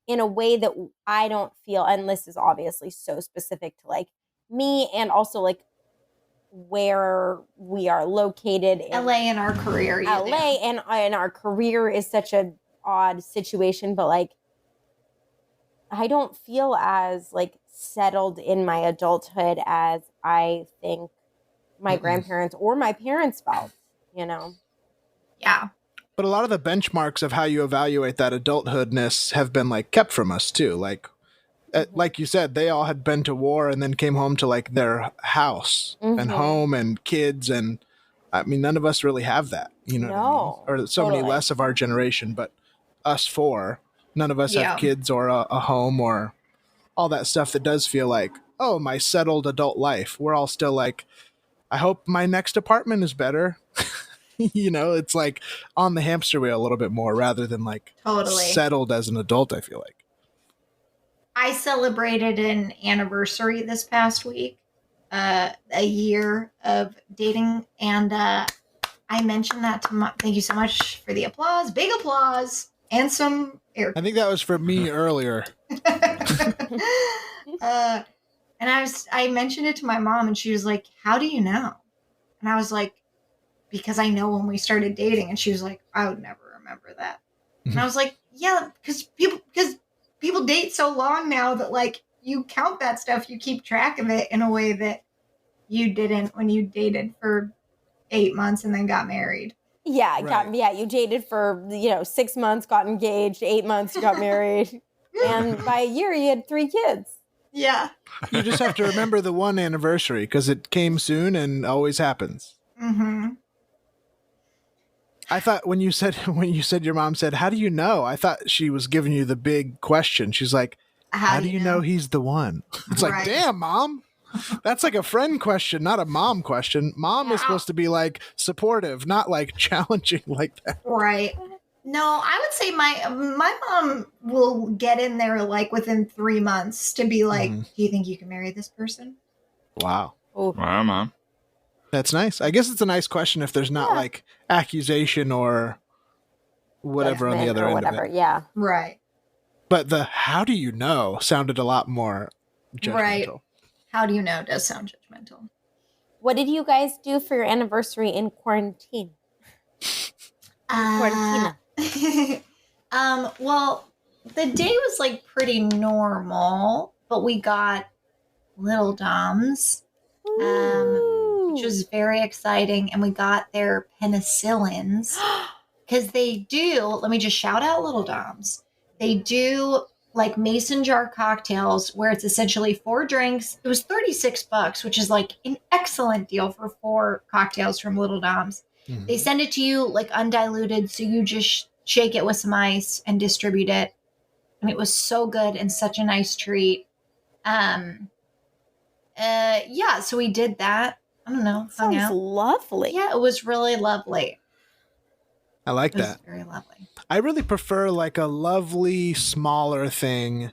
in a way that I don't feel, and this is obviously so specific to like me and also like where we are located in LA in our career. you LA, do. and our career is such a odd situation, but like I don't feel as like settled in my adulthood as I think my grandparents or my parents felt, you know. Yeah. But a lot of the benchmarks of how you evaluate that adulthoodness have been like kept from us too. Like you said, they all had been to war and then came home to like their house and Mhm. home and kids, and I mean none of us really have that. You know No, what I mean? Or so many totally. less of our generation, but us four, none of us Yeah. have kids or a home or all that stuff that does feel like, oh, my settled adult life. We're all still like, I hope my next apartment is better. It's like on the hamster wheel a little bit more rather than like Totally. settled as an adult, I feel like. I celebrated an anniversary this past week, a year of dating, and I mentioned that to thank you so much for the applause, big applause, and some air. I think that was for me earlier. And I mentioned it to my mom, and she was like, "How do you know?" And I was like, "Because I know when we started dating." And she was like, "I would never remember that." And I was like, "Yeah, because people date so long now that like you count that stuff, you keep track of it in a way that you didn't when you dated for 8 months and then got married." Yeah, Right. you dated for 6 months, got engaged, 8 months, you got married, and by a year you had 3 kids. Yeah. You just have to remember the one anniversary because it came soon and always happens. Mm-hmm. I thought when you said your mom said, "How do you know?" I thought she was giving you the big question. She's like, "How do you know he's the one?" It's like, Right. damn, mom. That's like a friend question, not a mom question. Mom is Yeah. supposed to be like supportive, not like challenging like that. Right. No, I would say my mom will get in there like within 3 months to be like, Mhm. "Do you think you can marry this person?" Wow. Ooh. Wow, Mom. That's nice. I guess it's a nice question if there's not like accusation or whatever on the Judgment other or end whatever. of it. Right. But the "how do you know" sounded a lot more judgmental. Right. How do you know does sound judgmental. What did you guys do for your anniversary in quarantine? Quarantina. Well, the day was like pretty normal, but we got little Doms, which was very exciting, and we got their penicillins because they do. Let me just shout out Little Doms. They do like mason jar cocktails where it's essentially 4 drinks. It was $36, which is like an excellent deal for 4 cocktails from Little Doms. Mhm. They send it to you like undiluted, so you just shake it with some ice and distribute it. And it was so good and such a nice treat. Yeah, so we did that. I don't know, hung Sounds out. lovely. Yeah, it was really lovely. I like It was that. very lovely. I really prefer like a lovely smaller thing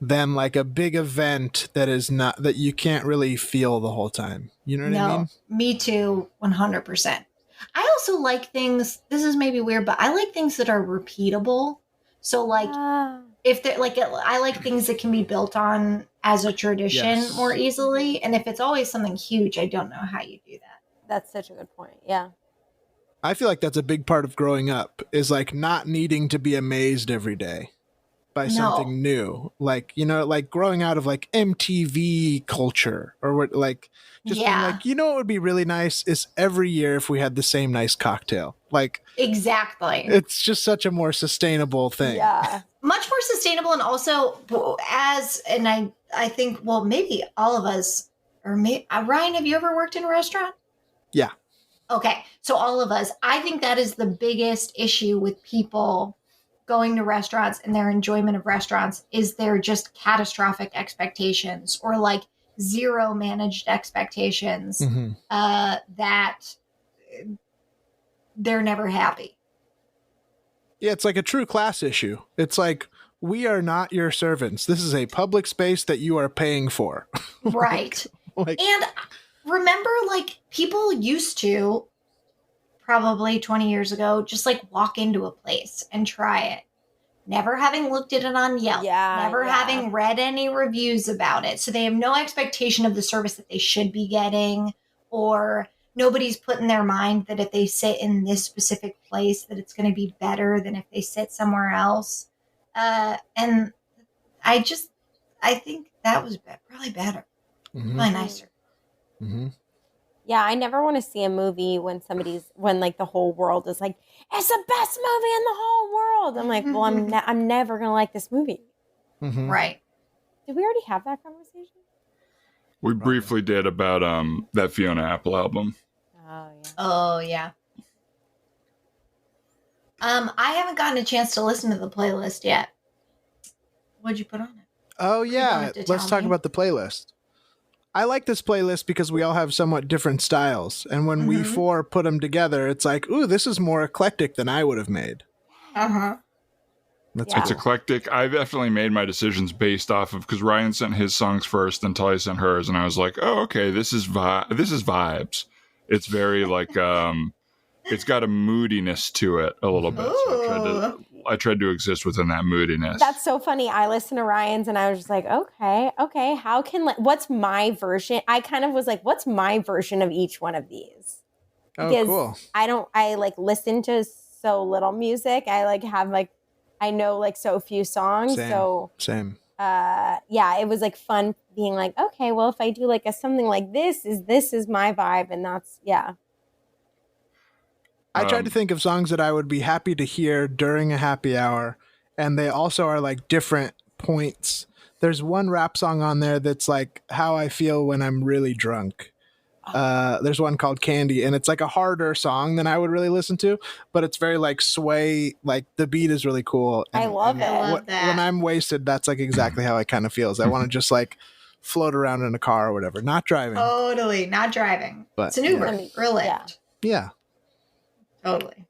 than like a big event that is not that you can't really feel the whole time. You know what I mean? Me too, 100%. I also like things, this is maybe weird, but I like things that are repeatable. So like if they're like, I like things that can be built on as a tradition Yes. more easily. And if it's always something huge, I don't know how you do that. That's such a good point. Yeah. I feel like that's a big part of growing up is like not needing to be amazed every day by No. something new. Like, you know, like growing out of like MTV culture or what, like just being Yeah. like, you know, what would be really nice is every year if we had the same nice cocktail. Like Exactly. it's just such a more sustainable thing. Yeah. Much more sustainable, and also I think, well, maybe all of us, or Ryan, have you ever worked in a restaurant? Yeah. Okay, so all of us, I think that is the biggest issue with people going to restaurants and their enjoyment of restaurants is their just catastrophic expectations or like zero managed expectations Mhm. that they're never happy. Yeah, it's like a true class issue. It's like, we are not your servants. This is a public space that you are paying for. Right. Like, And remember, like, people used to, probably 20 years ago, just like walk into a place and try it. Never having looked at it on Yelp. Yeah, Never yeah. having read any reviews about it. So they have no expectation of the service that they should be getting, or nobody's put in their mind that if they sit in this specific place, that it's going to be better than if they sit somewhere else. And I think that was probably better. mhm, Probably nicer. mhm. Yeah, I never want to see a movie when like the whole world is like, it's the best movie in the whole world. I'm like, well, I'm never gonna like this movie. Mhm. Right. Did we already have that conversation? We briefly did about that Fiona Apple album. Oh yeah. Oh yeah. I haven't gotten a chance to listen to the playlist yet. What'd you put on it? Oh don't yeah, have to let's tell talk me. about the playlist. I like this playlist because we all have somewhat different styles, and when we Mhm. 4 put them together, it's like, ooh, this is more eclectic than I would have made. Uh-huh. That's Yeah. It's cool. eclectic. I definitely made my decisions based off of because Ryan sent his songs first, and Talia sent hers, and I was like, "Oh, okay, this is vibes." It's very like it's got a moodiness to it a little bit. So I tried to exist within that moodiness. That's so funny. I listened to Ryan's and I was just like, okay. How can what's my version? I kind of was like, what's my version of each one of these? Oh, Because cool. I like listen to so little music. I know like so few songs. Same. So Same. yeah, it was like fun being like, okay, well, if I do like something like this is my vibe, and that's yeah. I tried to think of songs that I would be happy to hear during a happy hour, and they also are like different points. There's one rap song on there that's like how I feel when I'm really drunk. There's one called Candy, and it's like a harder song than I would really listen to, but it's very like sway, like the beat is really cool. I love it. I love that. When I'm wasted, that's like exactly how I kind of feel. Is I want to just like float around in a car or whatever, not driving. Totally. Not driving. But, It's an Uber yeah. or a Lyft. Yeah. Yeah. Totally.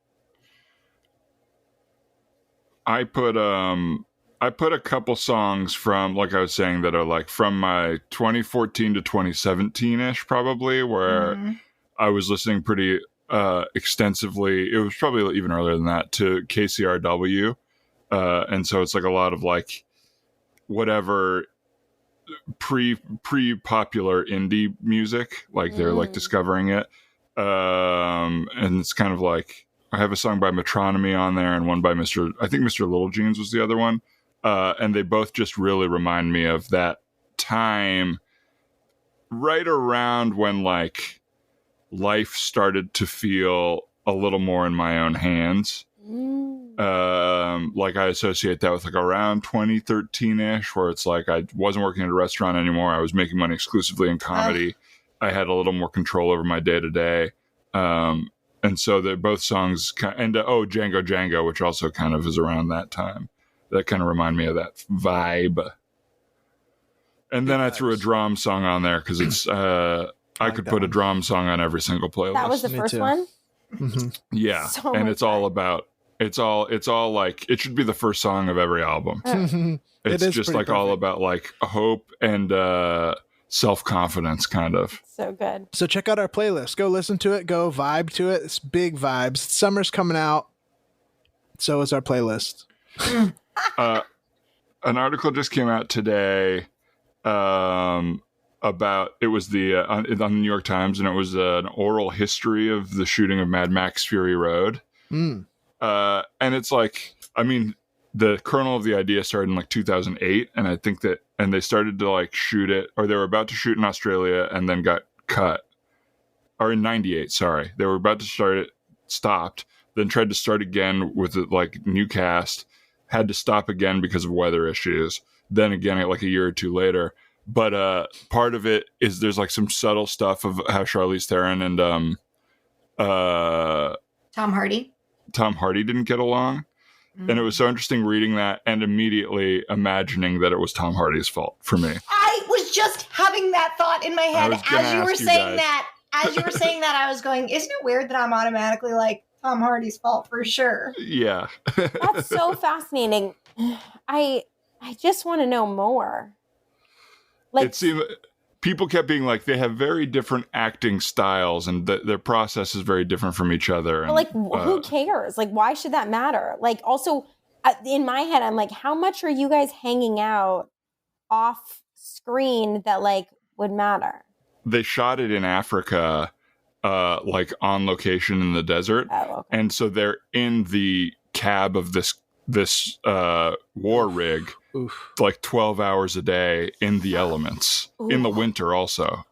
I put I put a couple songs from, like I was saying, that are like from my 2014 to 2017-ish, probably, where I was listening pretty extensively. It was probably even earlier than that, to KCRW. And so it's like a lot of like whatever pre-popular indie music, like they're like discovering it. And it's kind of like, I have a song by Metronomy on there and one by Mr. Little Jeans was the other one. And they both just really remind me of that time right around when like life started to feel a little more in my own hands. Like I associate that with like around 2013-ish, where it's like I wasn't working at a restaurant anymore. I was making money exclusively in comedy. I had a little more control over my day to day. And so they're both songs, and Django Django, which also kind of is around that time. That kind of remind me of that vibe. And then I threw a drum song on there because it's I could put a drum song on every single playlist. That was the first one? Yeah. So and much it's all about it's all like it should be the first song of every album. It's just like all about like hope and self-confidence, kind of. So good. So check out our playlist. Go listen to it. Go vibe to it. It's big vibes. Summer's coming out. So is our playlist. An article just came out today about, it was on the New York Times, and it was an oral history of the shooting of Mad Max Fury Road. And it's like, I mean, the kernel of the idea started in like 2008, and I think that, and they started to like shoot it, or they were about to shoot in Australia and then got cut. Or in 98, sorry. They were about to start it, stopped, then tried to start again with like new cast, had to stop again because of weather issues, then again like a year or two later. But part of it is there's like some subtle stuff of how Charlize Theron and Tom Hardy didn't get along. And it was so interesting reading that and immediately imagining that it was Tom Hardy's fault for me. I was just having that thought in my head as you were saying that. As you were saying that, I was going, isn't it weird that I'm automatically like, Tom Hardy's fault for sure? Yeah. That's so fascinating. I just want to know more. Like, it seemed people kept being like, they have very different acting styles and their process is very different from each other. And, like, who cares? Like, why should that matter? Like, also, in my head, I'm like, how much are you guys hanging out off screen that like would matter? They shot it in Africa, like on location in the desert. Oh, okay. And so they're in the cab of this war rig, like 12 hours a day in the elements. In the winter also.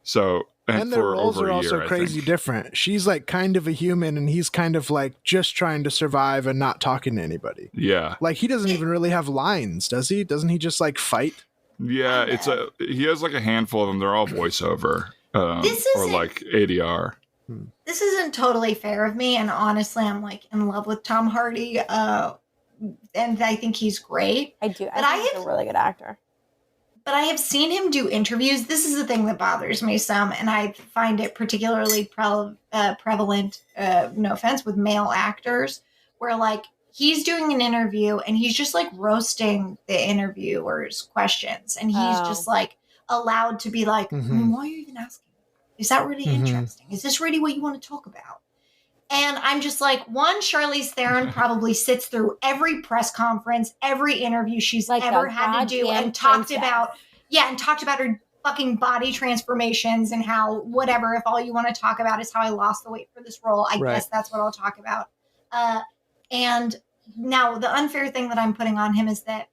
So and their roles are also crazy different. She's like kind of a human and he's kind of like just trying to survive and not talking to anybody. Yeah. Like he doesn't even really have lines, does he? Doesn't he just like fight? Yeah, he has like a handful of them. They're all voiceover or like ADR. This isn't totally fair of me, and honestly, I'm like in love with Tom Hardy, and I think he's great. I do. I think he's a really good actor. But I have seen him do interviews. This is the thing that bothers me some, and I find it particularly prevalent, no offense, with male actors, where like he's doing an interview and he's just like roasting the interviewer's questions, and he's just like allowed to be like, why are you even asking? Is that really interesting? Is this really what you want to talk about? And I'm just like, one, Charlize Theron probably sits through every press conference, every interview she's like ever had to do, and talked about her fucking body transformations and how whatever, if all you want to talk about is how I lost the weight for this role, I guess that's what I'll talk about. And now the unfair thing that I'm putting on him is that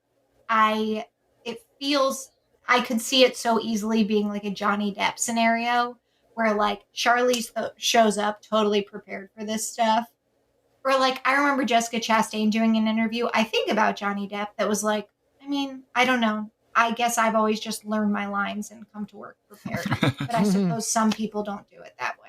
it feels, I could see it so easily being like a Johnny Depp scenario where like Charlize shows up totally prepared for this stuff. Or like, I remember Jessica Chastain doing an interview, I think about Johnny Depp, that was like, I mean, I don't know. I guess I've always just learned my lines and come to work prepared. But I suppose some people don't do it that way.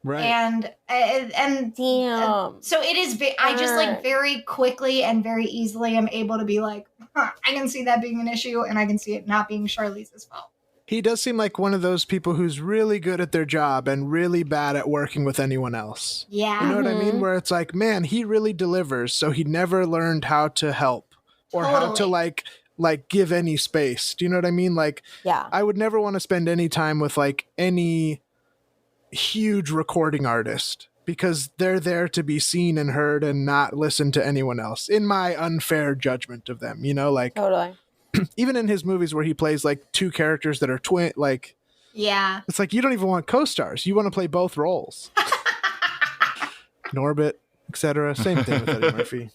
Right. And damn. So it is, I just like very quickly and very easily am able to be like, I can see that being an issue and I can see it not being Charlize's fault. He does seem like one of those people who's really good at their job and really bad at working with anyone else. Yeah. You know what I mean? Where it's like, man, he really delivers. So he never learned how to help. or how to Totally. like give any space. Do you know what I mean? Like, Yeah. I would never want to spend any time with like any huge recording artist because they're there to be seen and heard and not listen to anyone else, in my unfair judgment of them. You know, like Totally. even in his movies where he plays like two characters that are twin, like Yeah. it's like you don't even want co-stars. You want to play both roles. Norbit, etc. Same thing with Eddie Murphy.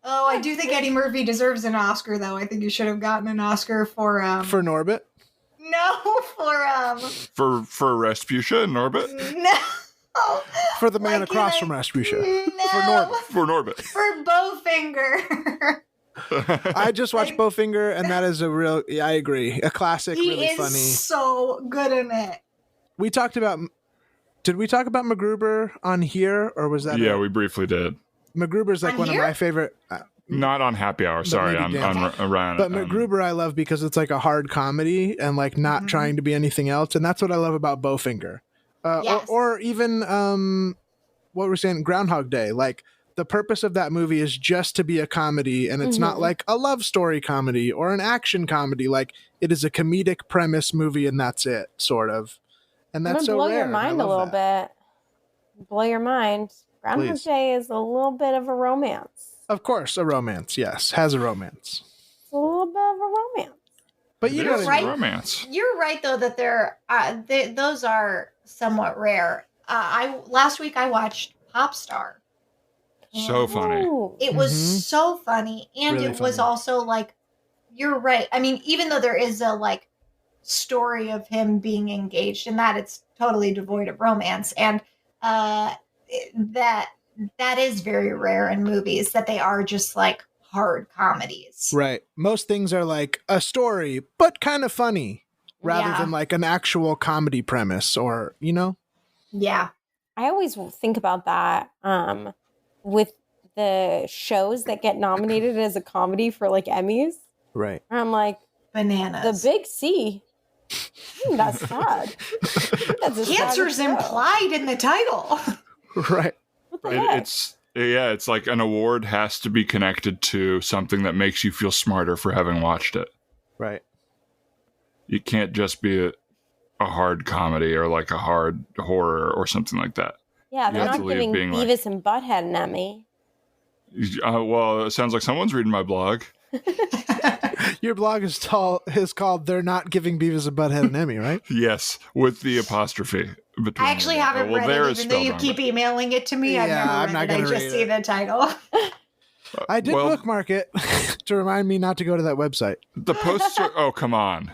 Oh, I do think Eddie Murphy deserves an Oscar, though. I think he should have gotten an Oscar for For Norbit, for Rasputia and Norbit? no, for the man Like, across like, from Rasputia, no, for Norbit. For Norbit. for Bowfinger. I just watched Bowfinger, and that is a real. Yeah, I agree. A classic, He really is funny. so good in it. We talked about. Did we talk about MacGruber on here, or was that? Yeah, we briefly did. MacGruber's like On one here? of my favorite. Not on Happy Hour. Sorry, maybe on Ryan. But MacGruber I love because it's like a hard comedy and like not trying to be anything else, and that's what I love about Bowfinger. Yes. Or even what we're saying, Groundhog Day. Like the purpose of that movie is just to be a comedy, and it's not like a love story comedy or an action comedy. Like it is a comedic premise movie, and that's it, sort of. And I'm that's gonna so blow rare. your and I mind a love little that. bit. Blow your mind. Groundhog Please. Day is a little bit of a romance. Of course, a romance. Yes, has a romance. It's a little bit of a romance. But you It know is what I mean. right. romance. You're right, though, that those are somewhat rare. Last week I watched Popstar. So funny. Ooh. It was Mhm. so funny, and Really it was funny. also like, you're right. I mean, even though there is a like story of him being engaged in that, it's totally devoid of romance, and that is very rare in movies, that they are just like hard comedies. Right. Most things are like a story, but kind of funny, rather Yeah. than like an actual comedy premise, or you know. Yeah. I always think about that with the shows that get nominated as a comedy for like Emmys. Right. I'm like, Bananas. the Big C. That's sad. That's a sad Cancer's show. implied in the title. Right. What the heck? It's like an award has to be connected to something that makes you feel smarter for having watched it. Right. You can't just be a hard comedy or like a hard horror or something like that. Yeah, they're You have not to leave giving being like- Beavis and Butthead an Emmy. Well, it sounds like someone's reading my blog. Your blog is called "They're Not Giving Beavis and Butthead an Emmy," right? Yes, with the apostrophe between. I actually them. haven't Well, read there it, is even though spelled you wrong, keep emailing it to me. I've Yeah, I'm never not read it. I gonna just read see it. the title. I did well- bookmark it to remind me not to go to that website. The poster. Oh, come on.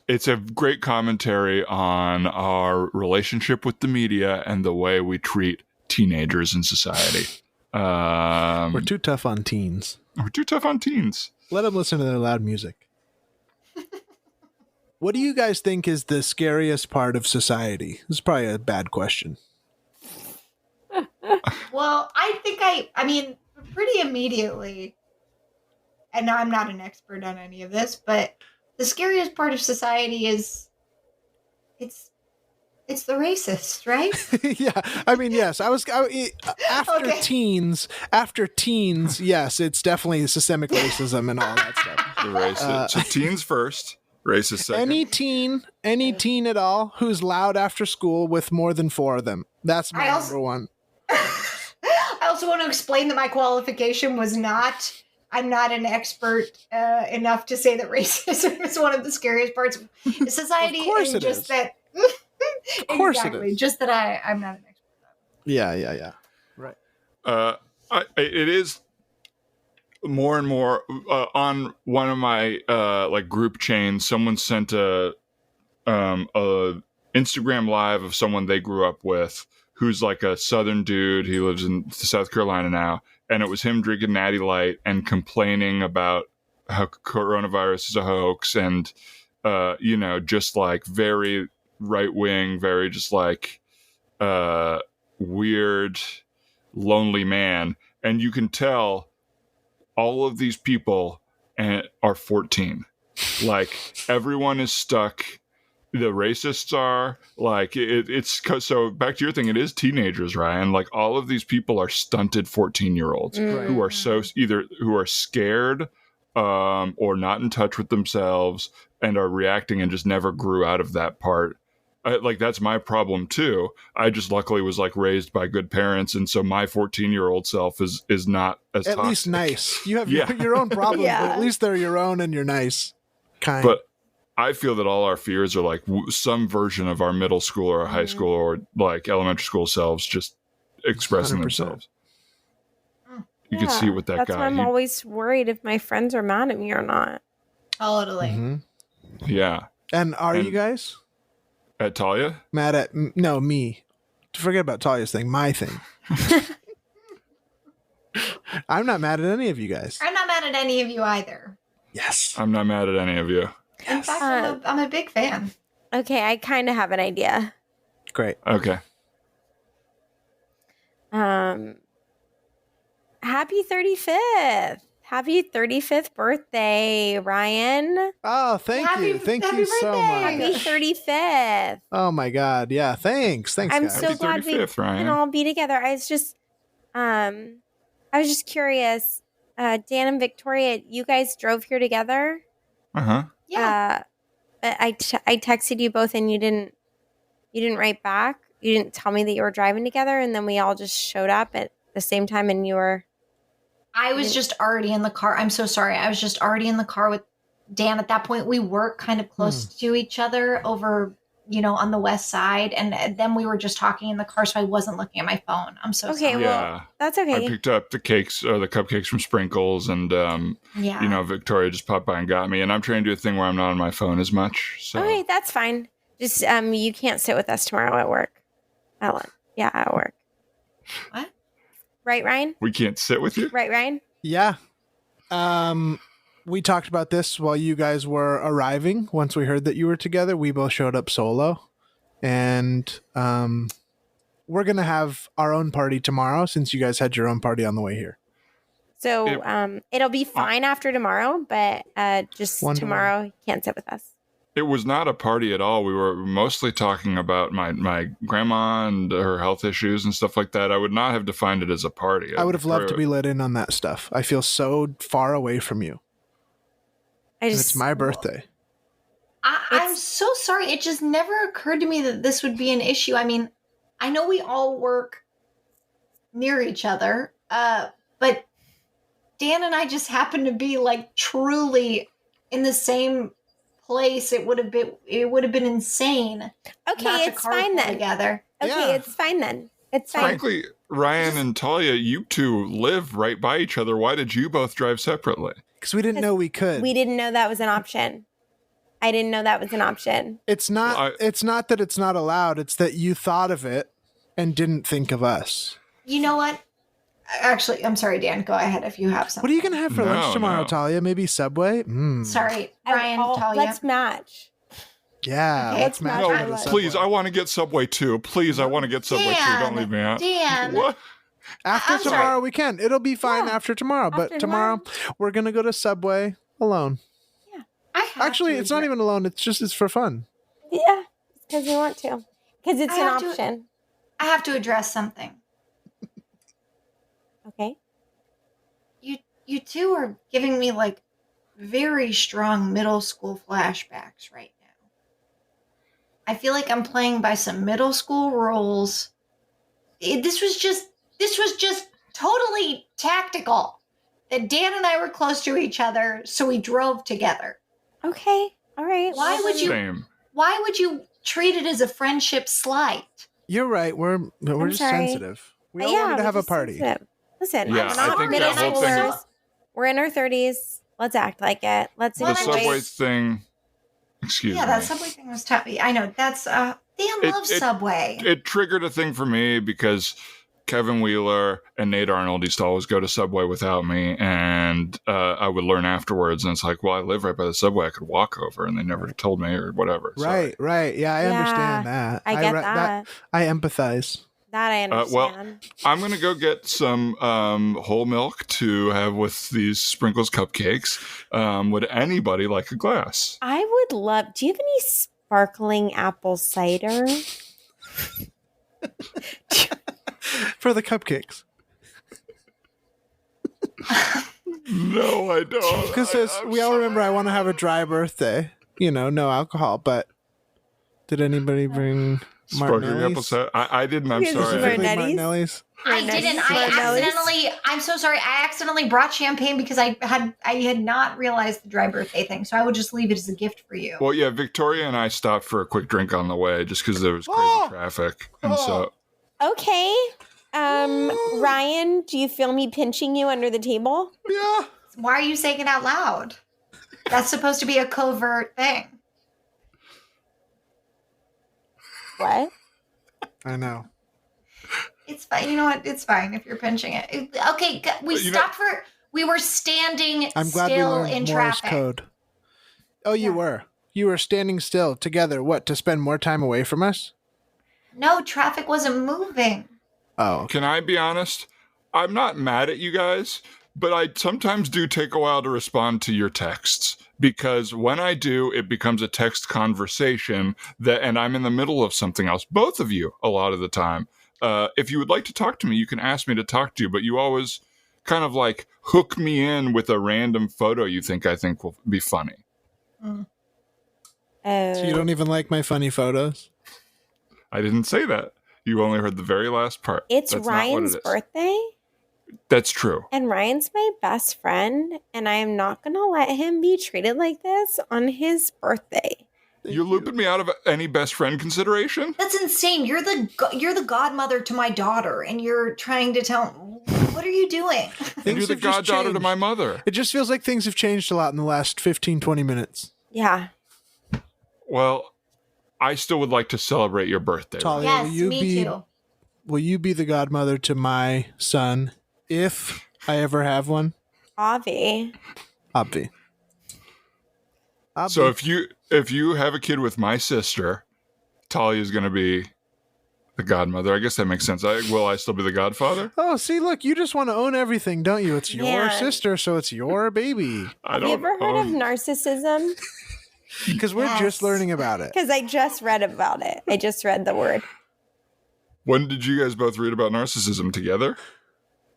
It's a great commentary on our relationship with the media and the way we treat teenagers in society. We're too tough on teens. We're too tough on teens. Let them listen to their loud music. What do you guys think is the scariest part of society? This is probably a bad question. Well, I think I mean, pretty immediately, and I'm not an expert on any of this, but the scariest part of society is it's the racist, right? Yeah, I mean, yes. After Okay. teens, yes, it's definitely systemic racism and all that stuff. The racist. So teens first, racist second. Any teen at all who's loud after school with more than 4 of them. That's my I also- number one. I also want to explain that my qualification was not. I'm not an expert enough to say that racism is one of the scariest parts of society. Of course and it just is. that. Of course it exactly. is. Just that I'm not an expert. Yeah. Right. It is more and more on one of my like group chains. Someone sent a Instagram live of someone they grew up with, who's like a Southern dude. He lives in South Carolina now, and it was him drinking Natty Light and complaining about how coronavirus is a hoax, and just like very right wing, very just like weird, lonely man. And you can tell all of these people are 14. Like everyone is stuck the racists are. Like it's so back to your thing. It is teenagers, Ryan. Like all of these people are stunted 14-year-olds who are who are scared or not in touch with themselves and are reacting and just never grew out of that part. Like that's my problem too. I just luckily was like raised by good parents, and so my 14-year-old self is not as At toxic. least nice. You have your own problems, but at least they're your own and you're nice. Kind. But I feel that all our fears are like some version of our middle school or high school or like elementary school selves just expressing 100%. themselves. You can see with that That's guy. why I'm always worried if my friends are mad at me or not. Totally. Mhm. Yeah. And are you guys At Talia? mad at no me? Forget about Talia's thing. My thing. I'm not mad at any of you guys. I'm not mad at any of you either. Yes. I'm not mad at any of you. In fact, I'm a big fan. Okay, I kind of have an idea. Great. Okay. Happy 35th. Happy 35th birthday, Ryan. Oh, thank you. Thank happy you so birthday. much. Happy 35th. Oh my God. Yeah. Thanks. Thanks, I'm guys. so Happy glad we 35th, Ryan. can all be together. I was just curious. Dan and Victoria, you guys drove here together? Uh-huh. Yeah. I texted you both and you didn't write back. You didn't tell me that you were driving together, and then we all just showed up at the same time and you were I was just already in the car. I'm so sorry. I was just already in the car with Dan. At that point, we were kind of close to each other over, on the west side. And then we were just talking in the car, so I wasn't looking at my phone. I'm so okay. sorry. Well, Yeah. that's I okay. picked up the cakes or the cupcakes from Sprinkles, and Yeah. Victoria just popped by and got me. And I'm trying to do a thing where I'm not on my phone as much. So Okay, that's fine. Just you can't sit with us tomorrow at work. At work. What? Right, Ryan? we can't sit with you. Right, Ryan? Yeah. We talked about this while you guys were arriving. Once we heard that you were together, we both showed up solo. And we're going to have our own party tomorrow since you guys had your own party on the way here. So it'll be Oh. fine after tomorrow, but just One to tomorrow you can't sit with us. It was not a party at all. We were mostly talking about my grandma and her health issues and stuff like that. I would not have defined it as a party. I would have loved to be let in on that stuff. I feel so far away from you. I And just it's my birthday. I'm so sorry. It just never occurred to me that this would be an issue. I mean, I know we all work near each other, but Dan and I just happen to be like truly in the same place. It would have been insane. Okay, not to it's fine carpool then. Together. Okay, Yeah. it's fine then. It's fine. Frankly, Ryan and Talia, you two live right by each other. Why did you both drive separately? Because we didn't know we could. We didn't know that was an option. I didn't know that was an option. It's not. Well, It's not that it's not allowed. It's that you thought of it and didn't think of us. You know what? Actually, I'm sorry, Dan. Go ahead if you have something. What are you gonna have for lunch tomorrow, No. Talia? Maybe Subway. Sorry, Ryan, Talia. Let's match. Yeah, Okay, let's it's match not over my to lunch. Subway. Please, I want to get Subway too. Please, I want to get Subway too. Don't leave me out. Dan. What? After I'm sorry. tomorrow, we can. It'll be fine after tomorrow. But After tomorrow, we're gonna go to Subway alone. I have Actually, to it's not admit- even alone. It's for fun. Yeah, because we want to. Because it's I an have to- option. I have to address something. Okay. You two are giving me like very strong middle school flashbacks right now. I feel like I'm playing by some middle school rules. This was just totally tactical. That Dan and I were close to each other, so we drove together. Okay. All right. Why would you- Same. Why would you treat it as a friendship slight? You're right. We're I'm just sorry. sensitive. We all wanted to we're have a just party. sensitive. Listen, Yeah, we're I not think middle that whole thing- schoolers. We're in our 30s. Let's act like it. Let's The Well, enjoy. Subway thing. Excuse Yeah, me. that Subway thing was tough. I know that's Dan loves Subway. It triggered a thing for me because Kevin Wheeler and Nate Arnold used to always go to Subway without me, and I would learn afterwards. And it's like, well, I live right by the Subway. I could walk over, and they never told me or whatever. Sorry. Right. Yeah, I understand that. I get re- that. I empathize. That I well, understand. I'm going to go get some whole milk to have with these Sprinkles cupcakes. Would anybody like a glass? I would love. Do you have any sparkling apple cider. For the cupcakes. No, I don't. Because we all remember I want to have a dry birthday. You know, no alcohol. But did anybody bring Sparkling apple Martinelli's? cider. I didn't. I'm Yes, sorry. Specifically Martinelli's? Martinelli's? I didn't. I'm so sorry. I accidentally brought champagne because I had not realized the dry birthday thing. So I would just leave it as a gift for you. Well, yeah, Victoria and I stopped for a quick drink on the way just because there was crazy traffic, and so Okay. Ryan, do you feel me pinching you under the table? Yeah. Why are you saying it out loud? That's supposed to be a covert thing. What? I know. It's fine. You know what? It's fine if you're pinching it. Okay, we were standing I'm glad we still learned in Morse traffic. code. Oh, you were. You were standing still together. What, to spend more time away from us? No, traffic wasn't moving. Oh, okay. can I be honest? I'm not mad at you guys, but I sometimes do take a while to respond to your texts because when I do, it becomes a text conversation and I'm in the middle of something else. Both of you, a lot of the time. If you would like to talk to me, you can ask me to talk to you, but you always kind of like hook me in with a random photo you think will be funny. Oh. So you don't even like my funny photos? I didn't say that. You only heard the very last part. It's That's not what Ryan's it is. birthday, That's true. and Ryan's my best friend, and I am not going to let him be treated like this on his birthday. You're looping me out of any best friend consideration? That's insane. You're the godmother to my daughter, and you're trying to tell. What are you doing? And you're the have just goddaughter to changed. my mother. It just feels like things have changed a lot in the last 15, 20 minutes. Yeah. Well, I still would like to celebrate your birthday. Talia, Yes, me too. Will you be the godmother to my son if I ever have one? Avi. Obvi. So if you have a kid with my sister, Talia is going to be the godmother. I guess that makes sense. Will I still be the godfather? Oh, see, look, you just want to own everything, don't you? It's your Man. sister, so it's your baby. I Have you ever heard of narcissism? Because we're just learning about it. Because I just read about it. I just read the word. When did you guys both read about narcissism together?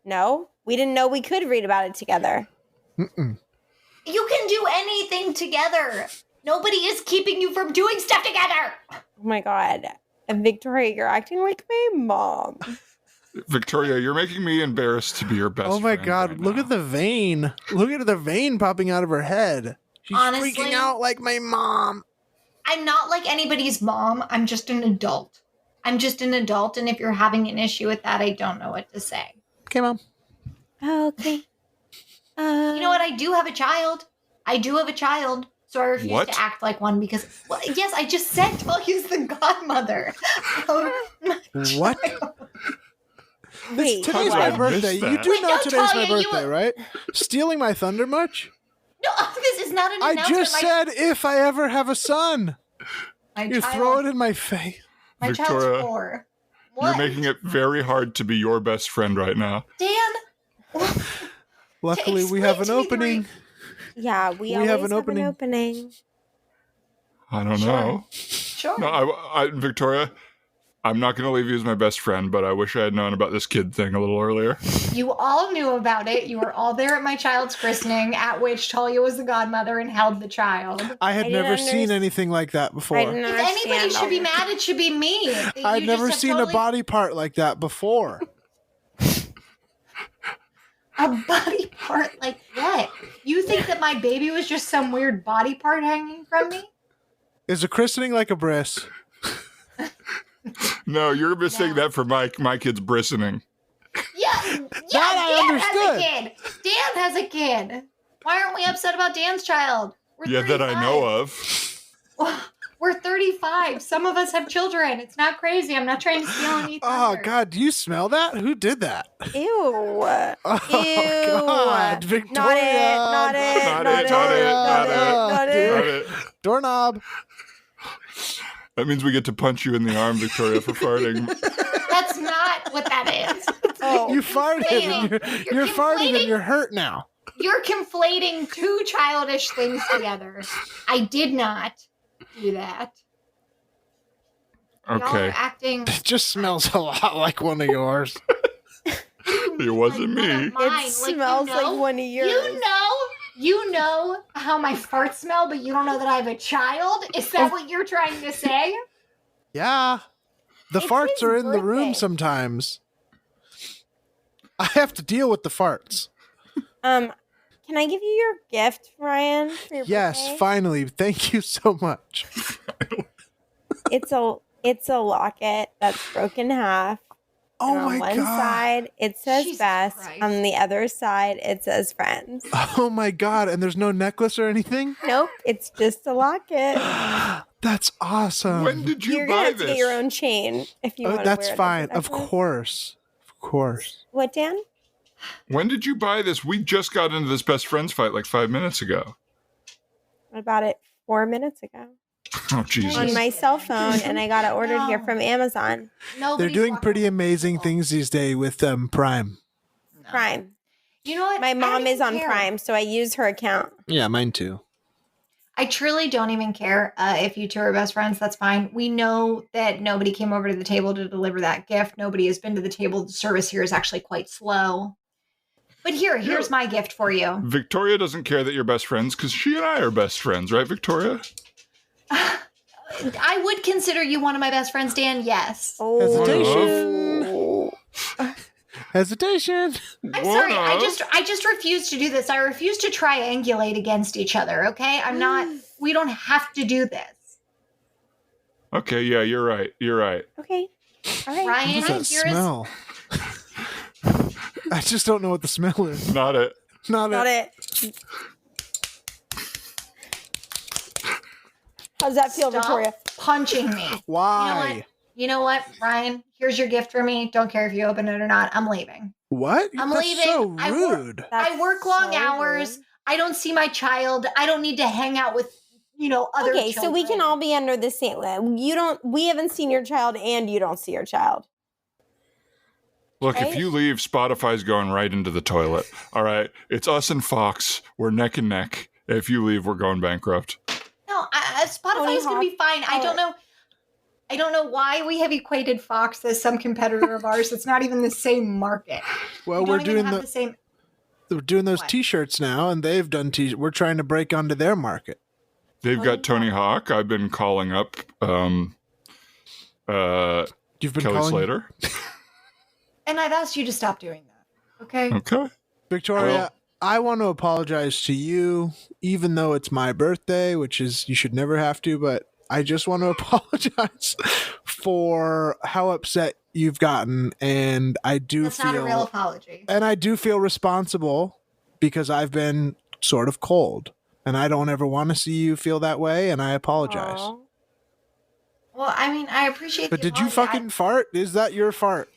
No, we didn't know we could read about it together. Mm-mm. You can do anything together. Nobody is keeping you from doing stuff together. Oh my God. And Victoria, you're acting like my mom. Victoria, you're making me embarrassed to be your best Oh my friend God, right look now. at the vein. Look at the vein popping out of her head. She's Honestly, freaking out like my mom. I'm not like anybody's mom. I'm just an adult. And if you're having an issue with that, I don't know what to say. Okay, Mom. Oh, okay. You know what? I do have a child. So I refuse What? to act like one because, well, yes, I just said Talia's the godmother. What? Wait, Today's How my did I birthday. miss You that? do Wait, know no, today's my Talia, you- birthday, right? Stealing my thunder much? No, this is not an I announcement. just said if I ever have a son. my You child, throw it in my face. my Victoria, child's 4. You're What? making it very hard to be your best friend right now. Dan, Luckily, we have an explain to me opening. yeah, we always have an opening. I don't Sure. know. sure. No, Victoria, I'm not going to leave you as my best friend, but I wish I had known about this kid thing a little earlier. You all knew about it. You were all there at my child's christening, at which Talia was the godmother and held the child. I had I never didn't seen underst- anything like that before. I didn't If understand. anybody should be all- mad, it should be me. I'd You never just seen have a totally- body part like that before. A body part like what? You think that my baby was just some weird body part hanging from me? Is a christening like a bris? No, you're mistaking that for my kid's bristening. Yeah, I Dan has understood. a kid. Dan has a kid. Why aren't we upset about Dan's child? We're Yeah, that I 35. know of. We're 35. Some of us have children. It's not crazy. I'm not trying to steal any Oh thunder. God, do you smell that? Who did that? Ew. Oh Ew. God, Victoria. Not it. Not it. Not Not it, it. not it, Not not it. Not Got it. it. Doorknob. That means we get to punch you in the arm, Victoria, for farting. That's not what that is. Oh. You farted. And you're farting and conflating- you're hurt now. You're conflating two childish things together. I did not do that. Y'all Okay. are acting. It just smells a lot like one of yours. It wasn't like one me. of mine. It smells like one of yours. You know how my farts smell, but you don't know that I have a child? Is that what you're trying to say? Yeah. The It's farts his are in the room birthday. sometimes. I have to deal with the farts. Can I give you your gift, Ryan? For your Yes, birthday? finally. Thank you so much. It's a locket that's broken in half. Oh And on my one god. side it says Jesus best. Christ. On the other side it says friends. Oh my god. And there's no necklace or anything? Nope, it's just a locket. That's awesome. When did you You're gonna buy have to this? get your own chain if you want to That's wear it. fine. As a Of necklace. course. Of course. What, Dan? When did you buy this? We just got into this best friends fight like 5 minutes ago. I bought it 4 minutes ago Oh, Jesus. on my cell phone, and I got it ordered here No. from Amazon Nobody's They're doing walking pretty around amazing with things these days with Prime. No. Prime. You know what? My I don't mom is even on care. Prime, so I use her account. Yeah, mine too. I truly don't even care if you two are best friends. That's fine. We know that nobody came over to the table to deliver that gift. Nobody has been to the table. The service here is actually quite slow. But here's my gift for you. Victoria doesn't care that you're best friends because she and I are best friends, right, Victoria? I would consider you one of my best friends, Dan. Yes. Oh. Hesitation. I'm sorry. I just refuse to do this. I refuse to triangulate against each other. Okay. I'm not. We don't have to do this. Okay, yeah, you're right. You're right. Okay. All right. Ryan, What does that here is smell? I just don't know what the smell is. Not it. Not Got it. it. How's that feel, Stop Victoria? punching me. Why? You know what, Ryan? Here's your gift for me. Don't care if you open it or not. I'm leaving. What? I'm That's leaving. so I rude. I work long so hours. rude. I don't see my child. I don't need to hang out with, other Okay, so we can children. all be under the same. We haven't seen your child, and you don't see your child. Look, Right? if you leave, Spotify's going right into the toilet. All right? It's us and Fox. We're neck and neck. If you leave, we're going bankrupt. No, Spotify's going to be fine. I don't know why we have equated Fox as some competitor of ours. It's not even the same market. Well, We we're don't even doing have the same. we're doing those What? T-shirts now, and they've done We're trying to break onto their market. They've got Tony Hawk. I've been calling up You've been Kelly calling Slater. And I've asked you to stop doing that. Okay. Okay. Victoria. Well- I want to apologize to you, even though it's my birthday, which is you should never have to, but I just want to apologize for how upset you've gotten, and I do That's feel not a real apology. and I do feel responsible because I've been sort of cold, and I don't ever want to see you feel that way, and I apologize. Aw. Well, I mean, I appreciate But the did you apology. fucking fart? Is that your fart?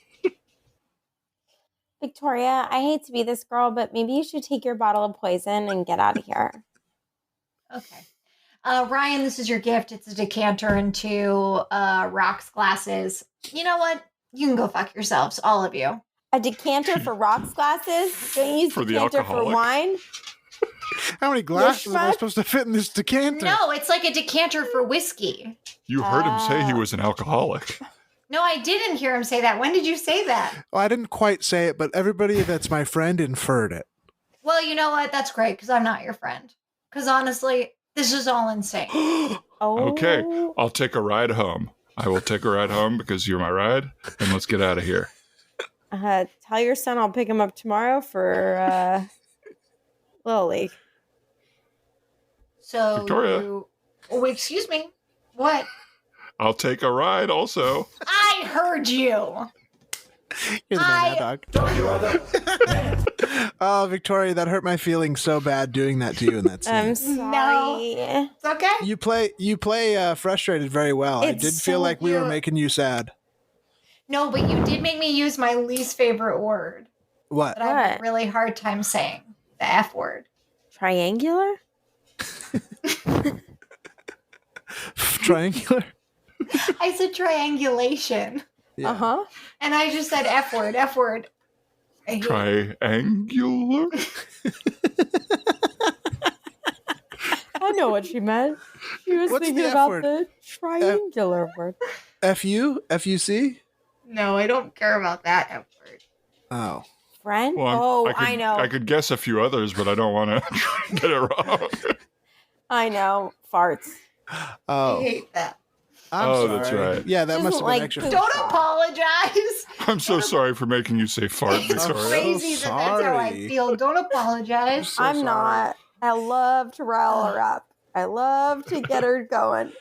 Victoria, I hate to be this girl, but maybe you should take your bottle of poison and get out of here. Okay. Ryan, this is your gift. It's a decanter and 2 rocks glasses. You know what? You can go fuck yourselves, all of you. A decanter for rocks glasses? Don't you use For the decanter for alcoholic? wine? How many glasses am I fuck. supposed to fit in this decanter? No, it's like a decanter for whiskey. You heard him say he was an alcoholic. No, I didn't hear him say that. When did you say that? Well, I didn't quite say it, but everybody that's my friend inferred it. Well, you know what? That's great because I'm not your friend. Because honestly, this is all insane. Oh. Okay, I'll take a ride home. I will take a ride home because you're my ride, and let's get out of here. Tell your son I'll pick him up tomorrow for Little League. So, Victoria. Oh, excuse me. What? I'll take a ride also. I heard you. You're the man, dog. Don't you other? Oh, Victoria, that hurt my feelings so bad doing that to you in that scene. I'm sorry. It's okay. You play frustrated very well. I It's did feel so like we were cute. making you sad. No, but you did make me use my least favorite word What? that I have a What? really hard time saying. The F word. Triangular? Triangular? I said triangulation. Yeah. Uh-huh. And I just said F word. F word. I hate it. Triangular? I know what she meant. She was What's thinking the F about word? the triangular word. F-U-C? No, I don't care about that F word. Oh. Friend? Well, I know. I could guess a few others, but I don't want to get it wrong. I know. Farts. I Oh. hate that. I'm Oh, sorry. that's right. Yeah, that Just must have like been extra. poop. Don't apologize. I'm so sorry for making you say fart, It's Victoria. crazy that that's how I sorry. feel. Don't apologize. So I'm sorry. not. I love to rile her up. I love to get her going.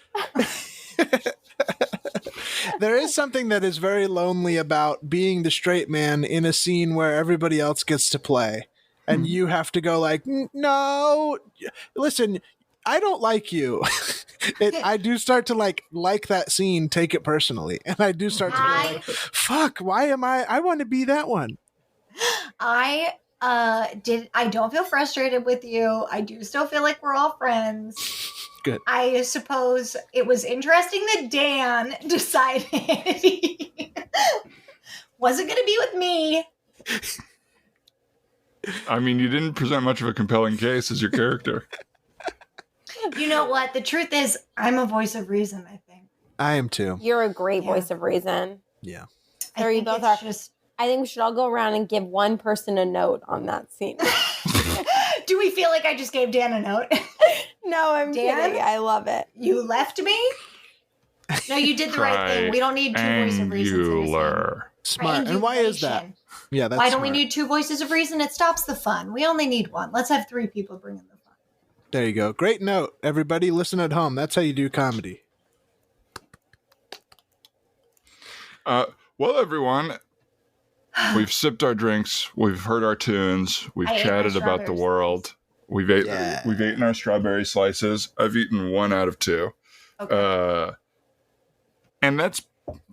There is something that is very lonely about being the straight man in a scene where everybody else gets to play. And you have to go like, no, listen, I don't like you. I do start to like that scene, take it personally. And I do start to be like, fuck, why am I want to be that one. I don't feel frustrated with you. I do still feel like we're all friends. Good. I suppose it was interesting that Dan decided he wasn't going to be with me. I mean, you didn't present much of a compelling case as your character. You know what? The truth is, I'm a voice of reason, I think. I am too. You're a great Yeah. voice of reason. Yeah. I There you think both it's are. just... I think we should all go around and give one person a note on that scene. Do we feel like I just gave Dan a note? No, I'm Dan? kidding. I love it. You left me? No, you did the right thing. We don't need two voices of reasons. in a scene. Angular. Smart. And why is that? Triangulation. Yeah, that's Why don't we smart. need two voices of reason? It stops the fun. We only need one. Let's have three people bring in the fun. There you go. Great note. Everybody listen at home. That's how you do comedy. Well, everyone, we've sipped our drinks, we've heard our tunes, we've I ate my chatted about the strawberry world. We've eaten our strawberry slices. I've eaten 1 out of 2. Okay. And that's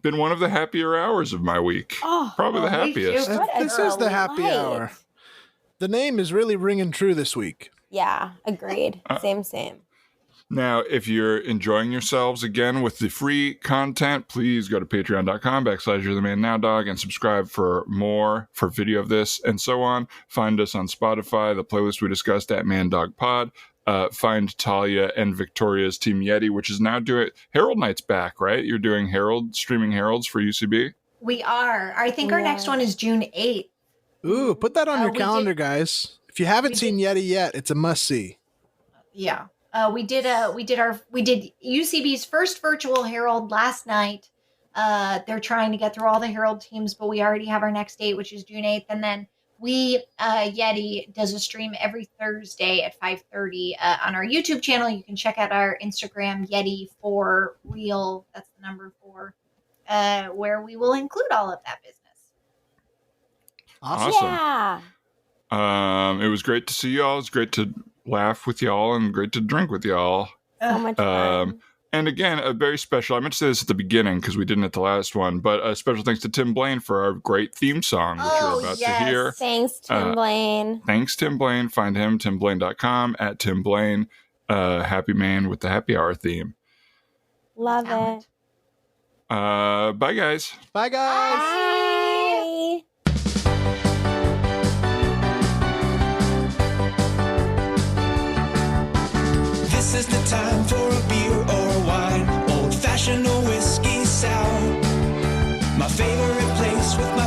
been one of the happier hours of my week. Oh, Probably the me too. happiest. What a This is the early happy light. hour. The name is really ringing true this week. Yeah, agreed. Same. Now, if you're enjoying yourselves again with the free content, please go to patreon.com/you're the man now dog and subscribe for more, for video of this and so on. Find us on Spotify, the playlist we discussed at Man Dog Pod. Find Talia and Victoria's Team Yeti, which is now doing Herald Night's back, right? You're doing streaming Heralds for UCB. We are. I think our next one is June 8th. Ooh, put that on your we calendar, guys. If you haven't seen Yeti yet, it's a must see. Yeah. We did UCB's first virtual Herald last night. They're trying to get through all the Herald teams, but we already have our next date, which is June 8th. And then Yeti does a stream every Thursday at 5:30 on our YouTube channel. You can check out our Instagram, Yeti4Real. That's the number 4, where we will include all of that business. Awesome. Yeah. It was great to see y'all. It was great to laugh with y'all and great to drink with y'all. So much fun. And again, a very special, I meant to say this at the beginning because we didn't at the last one, but a special thanks to Tim Blaine for our great theme song, which you're about to hear. Thanks, Tim Blaine. Thanks, Tim Blaine. Find him, timblaine.com, at Tim Blaine. Happy man with the happy hour theme. Love it. Bye, guys. Bye, guys. Bye. This is the time for a beer or a wine, old fashioned or whiskey sour. My favorite place with my